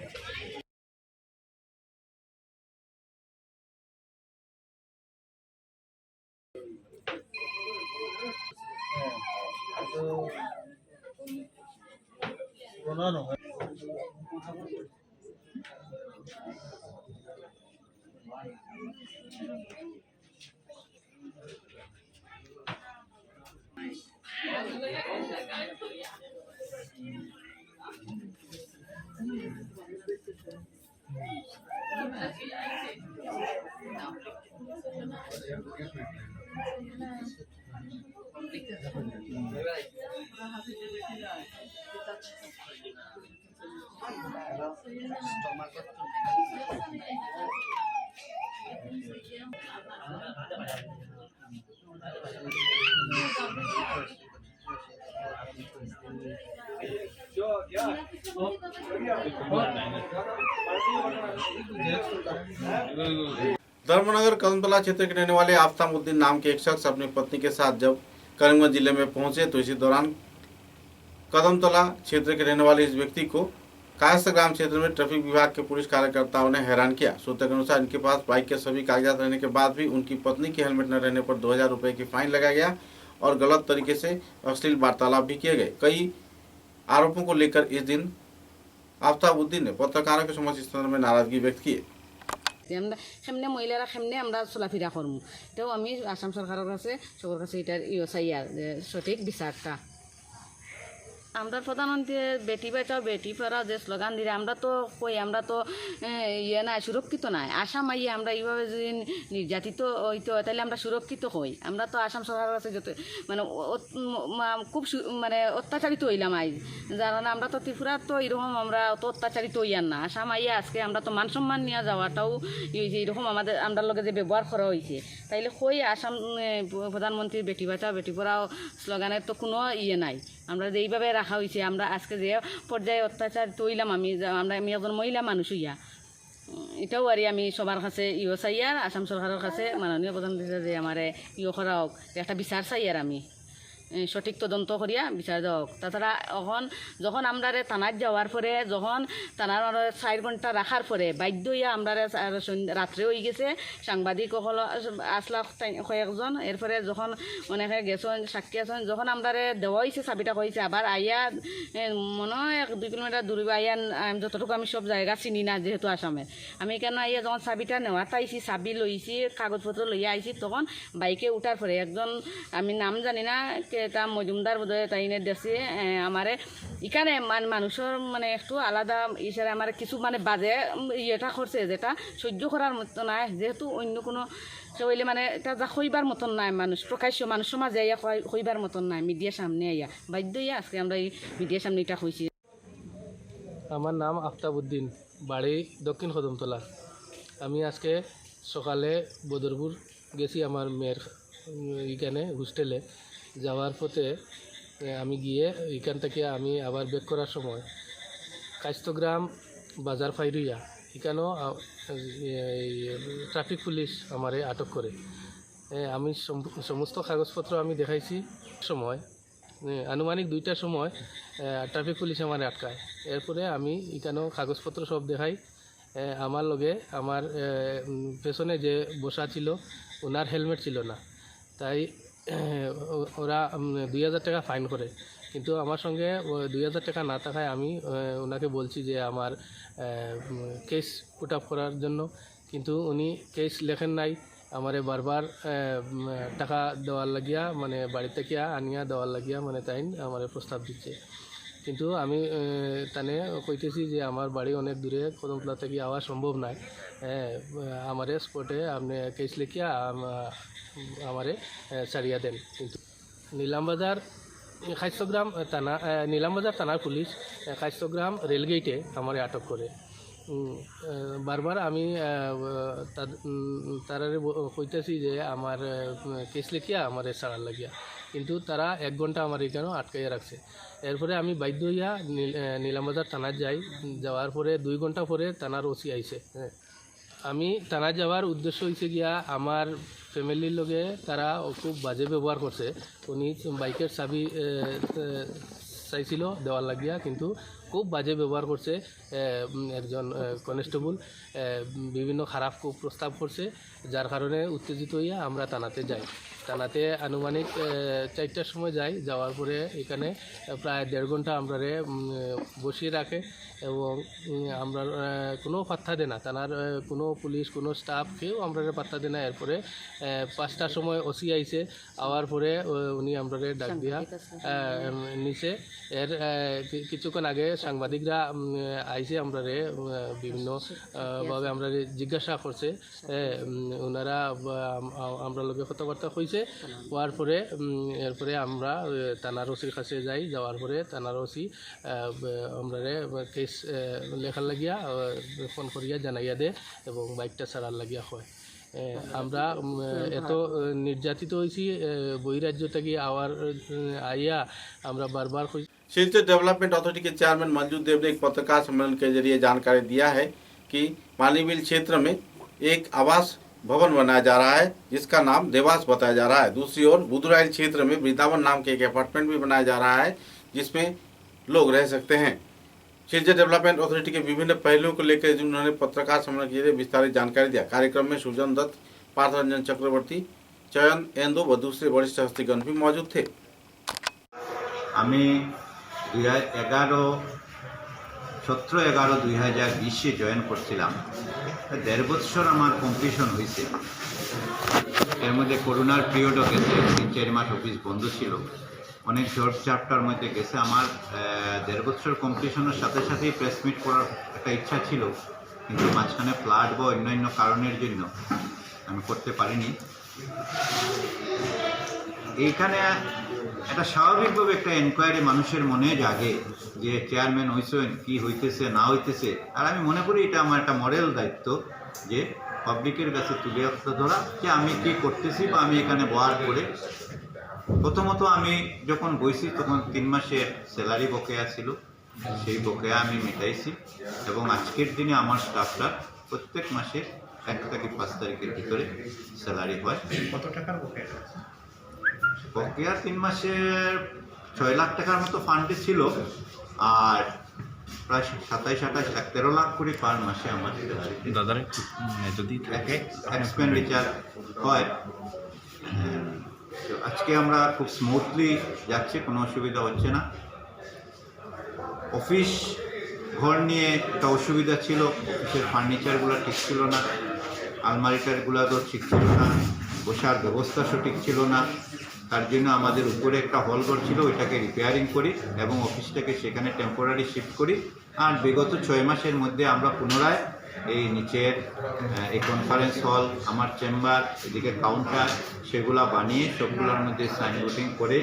Dharmanagar Kadamtala क्षेत्र के रहने वाले आफ्तामुद्दीन नाम के एक शख्स अपनी पत्नी के साथ जब करीमगंज जिले में पहुंचे तो इसी दौरान कदमतला क्षेत्र के रहने वाले इस व्यक्ति को कायस्थ ग्राम क्षेत्र में ट्रैफिक विभाग के पुलिस कार्यकर्ताओं ने हैरान किया। सूत्रों के अनुसार इनके पास बाइक के सभी कागजात रहने के बाद भी उनकी पत्नी की हेलमेट न रहने पर 2000 रुपए की फाइन लगाया गया और गलत तरीके से अश्लील वार्तालाप भी किए गए। कई आरोपों को लेकर इस दिन आफ्ताबुद्दीन ने पत्रकारों के समक्ष इस संदर्भ में नाराजगी व्यक्त की। সেমনে মহিলারা সেমনে আমরা চলাফেরা করবো, এটাও আমি আসাম সরকারের কাছে সবার কাছে এটার চাই আর সঠিক বিচারটা। আমরা প্রধানমন্ত্রী বেটি বাঁচাও বেটি পড়াও যে স্লোগান দিলে আমরা তো কই আমরা তো ইয়ে নাই সুরক্ষিত নাই। আসাম আইয়ে আমরা এইভাবে যদি নির্যাতিত হইতো তাহলে আমরা সুরক্ষিত হই। আমরা তো আসাম সরকারের কাছে যত মানে খুব মানে অত্যাচারিত হইলাম আজ, যার কারণে আমরা তো ত্রিপুরা তো এরকম আমরা অত অত্যাচারিত হইয়ার না। আসাম আইয়ে আজকে আমরা তো মান সম্মান নিয়ে যাওয়াটাও এরকম আমাদের আমরা লগে যে ব্যবহার করা হয়েছে, তাইলে কই আসাম প্রধানমন্ত্রীর বেটি বাঁচাও বেটি পড়াও স্লোগানের তো কোনো ইয়ে নাই। আমরা যে এইভাবে রাখা হয়েছে, আমরা আজকে যে পর্যায়ে অত্যাচারিত হইলাম আমি একজন মহিলা মানুষ হইয়া, এটাও আর আমি সবার কাছে চাই আর আসাম সরকারের কাছে মাননীয় প্রধানমন্ত্রী যে আমার করা হোক, একটা বিচার চাই আর আমি সঠিক তদন্ত করিয়া বিচার দেওয়া হোক। তাছাড়া এখন যখন আমরা থানায় যাওয়ার পরে যখন থানার 4 ঘন্টা রাখার পরে বাধ্য হইয়া আমরা রাত্রে হয়ে গেছে, সাংবাদিক আসলা কয়েকজন, এরপরে যখন অনেকে গেছেন সাক্ষী আছেন, যখন আমরা দেওয়া হয়েছে চাবিটা হয়েছে আবার আইয়া মনে হয় 1-2 কিলোমিটার দূরে আইয়া যতটুকু আমি সব জায়গা চিনি না যেহেতু আসামের, আমি কেন আইয়া যখন চাবিটা নেওয়াতে আইছি চাবি লইছি কাগজপত্র লইয়া আইছি, তখন বাইকে উঠার পরে একজন আমি নাম জানি না এটা মজুমদার বোধহয় তাই নে দেশে আমারে এখানে মানুষের মানে একটু আলাদা ইশারা আমার কিছু মানে বাজে ইয়েটা করছে যেটা সহ্য করার মতো নাই, যেহেতু অন্য কোনো সে হইলে মানে এটা যা হইবার মতন নাই, মানুষ প্রকাশ্য মানুষ সমাজে আইয়া হইবার মতন নাই, মিডিয়ার সামনে আইয়া বাধ্য হইয়া আজকে আমরা এই মিডিয়ার সামনে এটা হয়েছি। আমার নাম আফতাবুদ্দিন, বাড়ি দক্ষিণ কদমতলা। আমি আজকে সকালে বদরপুর গেছি আমার মেয়ের এখানে হোস্টেলে, যাওয়ার পথে আমি গিয়ে এখান থেকে আমি আবার ব্যাক করার সময় কায়স্থগ্রাম বাজার ফাইরুইয়া এখানেও ট্রাফিক পুলিশ আমারে আটক করে। আমি সমস্ত কাগজপত্র আমি দেখাইছি, সময় আনুমানিক 2টার সময় ট্রাফিক পুলিশ আমার আটকায়। এরপরে আমি এখানেও কাগজপত্র সব দেখাই, আমার লগে আমার পেছনে যে বসা ছিল ওনার হেলমেট ছিল না, তাই ওরা 2000 টাকা ফাইন করে। কিন্তু আমার সঙ্গে 2000 টাকা না থাকায় আমি ওনাকে বলছি যে আমার কেস পুট আপ করার জন্য, কিন্তু উনি কেস লেখেন নাই, আমারে বারবার টাকা দেওয়ার লাগিয়া মানে বাড়ি থেকে আনিয়া দেওয়ার লাগিয়া মানে তাই আমার প্রস্তাব দিচ্ছে। কিন্তু আমি তানে কইতেছি যে আমার বাড়ি অনেক দূরে, কদমতলা থেকে আওয়া সম্ভব নাই, আমারে স্পটে আপনি কেস লিখিয়া আমারে ছাড়িয়া দেন। কিন্তু নীলামবাজার কায়স্থগ্রাম থানা নীলামবাজার থানার পুলিশ কায়স্থগ্রাম রেলগেটে আমারে আটক করে। বারবার আমি তারা কইতেছি যে আমার কেস লিখিয়া আমারে ছাড়ার লাগিয়া, কিন্তু তারা 1 ঘন্টা আমার এখানেও আটকাইয়া রাখছে। এরপরে আমি বাধ্য হইয়া নীলামবাজার থানায় যাই, যাওয়ার পরে 2 ঘন্টা পরে থানার ওসি আইছে। আমি থানায় যাওয়ার উদ্দেশ্য হয়েছে গিয়া আমার ফ্যামিলির লগে তারা খুব বাজে ব্যবহার করছে। উনি বাইকের চাবি চাইছিল দেওয়ার লাগিয়া, কিন্তু খুব বাজে ব্যবহার করছে। একজন কনস্টেবল বিভিন্ন খারাপ খুব প্রস্তাব করছে, যার কারণে উত্তেজিত হইয়া আমরা থানাতে যাই। থানাতে আনুমানিক 4টার সময় যাই, যাওয়ার পরে এখানে প্রায় 1.5 ঘন্টা আমরা বসিয়ে রাখে এবং আমরা কোনো পাত্তা দেয় না, থানার কোনো পুলিশ কোনো স্টাফ কেউ আমরা পাত্তা দেয় না। এরপরে 5টার সময় ওসি আইছে, আওয়ার পরে উনি আমরা ডাক দিয়া নিচে। এর কিছুক্ষণ আগে সাংবাদিকরা আইসে আমরা বিভিন্নভাবে আমরা জিজ্ঞাসা করছে, ওনারা আমরা লোকে কথাবার্তা কইছে। হওয়ার পরে এরপরে আমরা থানার ওসির কাছে যাই, যাওয়ার পরে থানার ওসি আমরা কেস লেখার লাগিয়া ফোন করিয়া জানাইয়া দে এবং বাইকটা ছাড়ার লাগিয়া হয়। আমরা এত নির্যাতিত হয়েছি বহিরাজ্য থেকে आया আমরা বারবার शिल्चर डेवलपमेंट अथॉरिटी के चेयरमैन मंजू देव ने एक पत्रकार सम्मेलन के जरिए जानकारी दिया है कि मालीबिल क्षेत्र में एक आवास भवन बनाया जा रहा है जिसका नाम देवास बताया जा रहा है। दूसरी ओर बुधराइल क्षेत्र में वृंदावन नाम के एक अपार्टमेंट भी बनाया जा रहा है जिसमें लोग रह सकते हैं। शिलचर डेवलपमेंट अथॉरिटी के विभिन्न पहलुओं को लेकर जिन्होंने पत्रकार सम्मेलन के लिए विस्तारित जानकारी दिया। कार्यक्रम में सुजन दत्त, पार्थ रंजन चक्रवर्ती, चयन एंदो व दूसरे वरिष्ठ हस्तीगण भी मौजूद थे। আমি 17/11/2020 জয়েন করছিলাম। 1.5 বছর আমার কমপ্লিশন হয়েছে। এর মধ্যে করোনার পিরিয়ডও গেছে, 3-4 মাস অফিস বন্ধ ছিল, অনেক জব চ্যাপ্টার মধ্যে গেছে। আমার 1.5 বছর কমপ্লিশনের সাথে সাথেই প্রেস মিট করার একটা ইচ্ছা ছিল, কিন্তু মাঝখানে ফ্লাড বা অন্যান্য কারণের জন্য আমি করতে পারিনি। এইখানে একটা স্বাভাবিকভাবে একটা এনকোয়ারি মানুষের মনে জাগে যে চেয়ারম্যান হয়েছেন, কি হইতেছে না হইতেছে। আর আমি মনে করি এটা আমার একটা মরাল দায়িত্ব যে পাবলিকের কাছে তুলে ধরা যে আমি কি করতেছি বা আমি এখানে বহার করে। প্রথমত আমি যখন বইছি তখন 3 মাসের স্যালারি বকেয়া ছিল, সেই বকেয়া আমি মেটাইছি এবং আজকের দিনে আমার স্টাফটা প্রত্যেক মাসে 1 থেকে 5 তারিখের ভিতরে স্যালারি হয়। কত টাকার বকেয়া? বকেয়া 3 মাসের 6 লাখ টাকার মতো ফান্ডে ছিল, আর প্রায় 27-28-13 লাখ করে পার মাসে আমার দাদার যদি এক্সপেন্ডিচার হয়। তো আজকে আমরা খুব স্মুথলি যাচ্ছে, কোনো অসুবিধা হচ্ছে না। অফিস ঘর নিয়ে একটা অসুবিধা ছিল, অফিসের ফার্নিচারগুলো ঠিক ছিল না, আলমারিটারগুলো তো ঠিক ছিল না, বসার ব্যবস্থা সঠিক ছিল না। তার জন্য আমাদের উপরে একটা হল ঘর ছিল, ওইটাকে রিপেয়ারিং করি এবং অফিসটাকে সেখানে টেম্পোরারি শিফট করি। আর বিগত 6 মাসের মধ্যে আমরা পুনরায় এই নিচের এই কনফারেন্স হল, আমার চেম্বার, এদিকে কাউন্টার, সেগুলা বানিয়ে সবগুলোর মধ্যে সাইনবোর্ডিং করে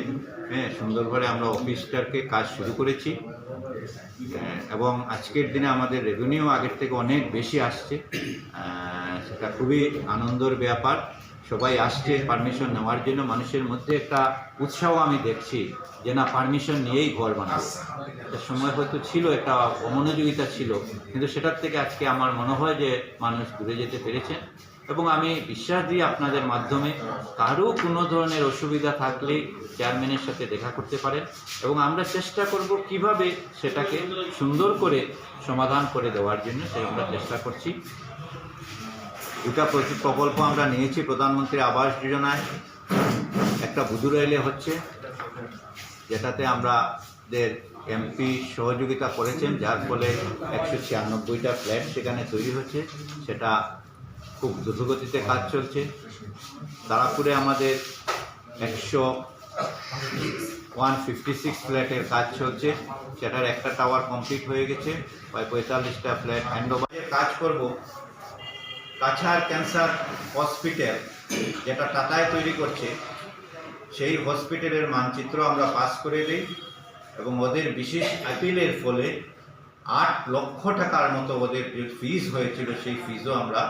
সুন্দরভাবে আমরা অফিসটাকে কাজ শুরু করেছি। এবং আজকের দিনে আমাদের রেভিনিউ আগের থেকে অনেক বেশি আসছে, সেটা খুবই আনন্দের ব্যাপার। সবাই আসছে পারমিশন নেওয়ার জন্য, মানুষের মধ্যে একটা উৎসাহ আমি দেখছি যে না পারমিশন নিয়েই ঘর বানাবো। একটা সময় হয়তো ছিল একটা অমনোযোগিতা ছিল, কিন্তু সেটার থেকে আজকে আমার মনে হয় যে মানুষ ঘুরে যেতে পেরেছেন। এবং আমি বিশ্বাস দিই আপনাদের মাধ্যমে কারো কোনো ধরনের অসুবিধা থাকলে চেয়ারম্যানের সাথে দেখা করতে পারেন এবং আমরা চেষ্টা করব কিভাবে সেটাকে সুন্দর করে সমাধান করে দেওয়ার জন্য, সেই আমরা চেষ্টা করছি। দুটা প্রকল্প আমরা নিয়েছি প্রধানমন্ত্রী আবাস যোজনায়, একটা বুধুরাইলে হচ্ছে যেটাতে আমাদের এমপি সহযোগিতা করেছেন, যার ফলে 196টা ফ্ল্যাট সেখানে তৈরি হচ্ছে, সেটা খুব দ্রুতগতিতে কাজ চলছে। তারাপুরে আমাদের 156 ফ্ল্যাটের কাজ চলছে, সেটার একটা টাওয়ার কমপ্লিট হয়ে গেছে, প্রায় 45টা ফ্ল্যাট হ্যান্ডওভারের কাজ করব। কাছাড় ক্যান্সার হসপিটাল যেটা টাটায় তৈরি করছে, সেই হসপিটালের মানচিত্র আমরা পাস করে দিই এবং ওদের বিশেষ আপিলের ফলে 8 লক্ষ টাকার মতো ওদের যে ফিজ হয়েছিল সেই ফিজও আমরা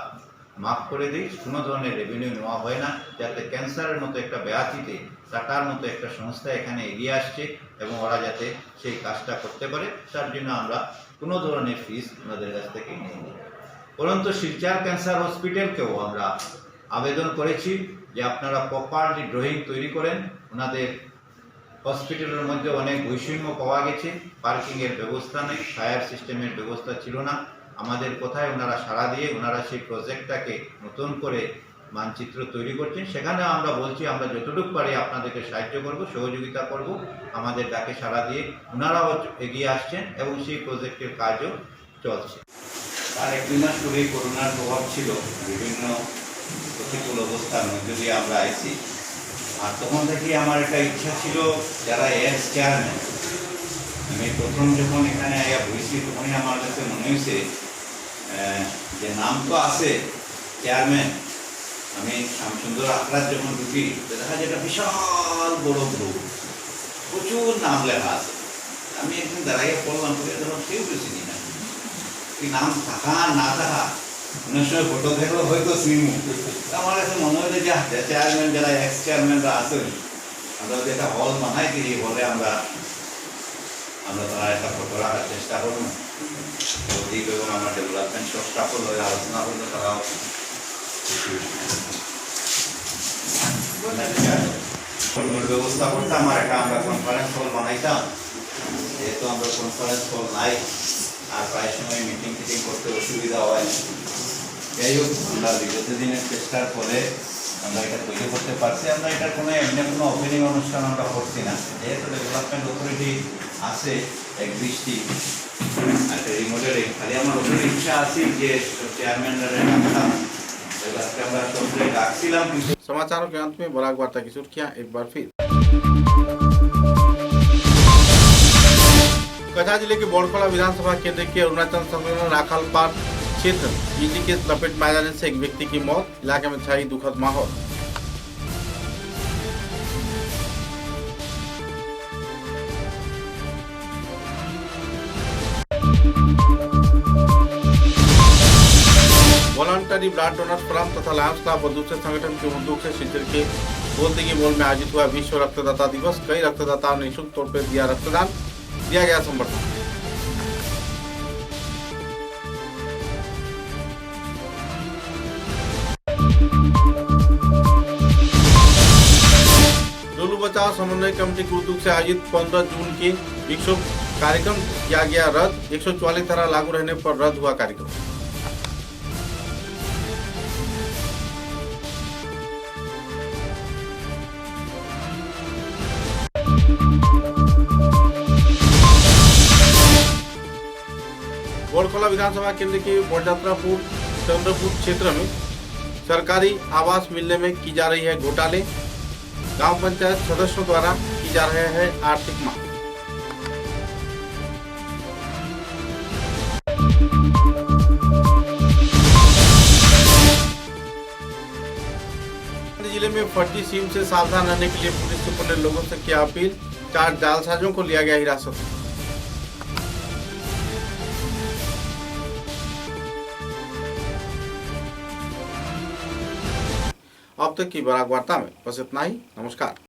মাফ করে দিই। কোনো ধরনের রেভিনিউ নেওয়া হয় না, যাতে ক্যান্সারের মতো একটা ব্যাধিতে টাটার মতো একটা সংস্থা এখানে এগিয়ে আসছে এবং ওরা যাতে সেই কাজটা করতে পারে, তার জন্য আমরা কোনো ধরনের ফিজ ওনাদের কাছ থেকে নিই না। পরন্তু শিলচর ক্যান্সার হসপিটালকেও আমরা আবেদন করেছি যে আপনারা প্রপারলি ড্রয়িং তৈরি করেন। ওনাদের হসপিটালের মধ্যে অনেক বৈষম্য পাওয়া গেছে, পার্কিংয়ের ব্যবস্থা নেই, ফায়ার সিস্টেমের ব্যবস্থা ছিল না। আমাদের কোথায় ওনারা সাড়া দিয়ে ওনারা সেই প্রজেক্টটাকে নতুন করে মানচিত্র তৈরি করছেন। সেখানে আমরা বলছি আমরা যতটুকু পারি আপনাদেরকে সাহায্য করব, সহযোগিতা করব। আমাদের ডাকে সাড়া দিয়ে ওনারাও এগিয়ে আসছেন এবং সেই প্রজেক্টের কাজও চলছে। আর 1-2 মাস পরেই করোনার প্রভাব ছিল, বিভিন্ন প্রতিকূল অবস্থার মধ্যে দিয়ে আমরা আইছি। আর তখন থেকেই আমার একটা ইচ্ছা ছিল, যারা এক্স চেয়ারম্যান, আমি প্রথম যখন এখানে আইয়া বইছি তখনই আমার কাছে মনে হয়েছে যে নাম তো আছে চেয়ারম্যান। আমি শ্যামসুন্দর আখড়ার যখন ঢুকি দেখা যায় একটা বিশাল বড় গ্রুপ, প্রচুর নাম লেখা আছে। আমি একদিন দাঁড়াইয়া পড়লাম, তখন কেউ বেশি না কি নাম থাকা না থাকা, অনেক সময় ফটো দেখলেও হয়তো সিমু। আমার কাছে মনে হয় যে চেয়ারম্যান যারা এক্স চেয়ারম্যানরা আছেন, আমরা যদি একটা হল বানাই দিই, হলে আমরা তারা একটা ফটো রাখার চেষ্টা করুন। প্রদীপ এবং আমার ডেভেলপমেন্ট সব স্টাফও আলোচনা করলে তারাও ব্যবস্থা করতাম আর একটা আমরা কনফারেন্স কল বানাইতাম, যেহেতু আমরা কনফারেন্স কল নাই আর প্রায় সময় মিটিং টিটিং করতে অসুবিধা হয়। যাই হোক, আমরা বিগত দিনের চেষ্টার ফলে আমরা এটা তৈরি করতে পারছি। আমরা এটার কোনো এমনি কোনো ওপেনিং অনুষ্ঠান আমরা করছি না, যেহেতু ডেভেলপমেন্ট অথরিটি আছে এক দৃষ্টি একটা রিমোটের, খালি আমার ওপেন ইচ্ছা আছে যে চেয়ারম্যানরা ডাকতাম, আজকে আমরা সবরে ডাকছিলাম। समाचारों के अंत में बराक वार्ता की सुर्खियां एक बार फिर। कछा जिले के बोड़खोला विधानसभा केंद्र के अरुणाचल संलग्न राखालपार क्षेत्र में बिजली के लपेट में आ जाने से एक व्यक्ति की मौत, इलाके में छाई दुखद माहौल। वॉलंटरी ब्लड डोनर्स फोरम तथा लायंस क्लब और दूसरे संगठन के उद्योग से शिलचर के बोलतेगी मॉल में आयोजित हुआ विश्व रक्तदाता दिवस। कई रक्तदाताओं ने निःशुल्क तौर पर दिया रक्तदान, दिया गया समर्थन। डोलू बचाओ समन्वय कमेटी के उद्योग से आयोजित 15 जून के विक्षोभ कार्यक्रम किया गया रद्द। 144 धारा लागू रहने पर रद्द हुआ कार्यक्रम। बोड़खोला विधानसभा केंद्र के बड़जात्रापुर चंद्रपुर क्षेत्र में सरकारी आवास मिलने में की जा रही है घोटाले। गांव पंचायत सदस्यों द्वारा की जा रहे हैं आर्थिक मांग। जिले में फर्जी सिम से सावधान रहने के लिए पुलिस सुपर ने लोगों से किया अपील। 4 जालसाजों को लिया गया हिरासत में। अब तक की बराक वार्ता में बस इतना ही। नमस्कार।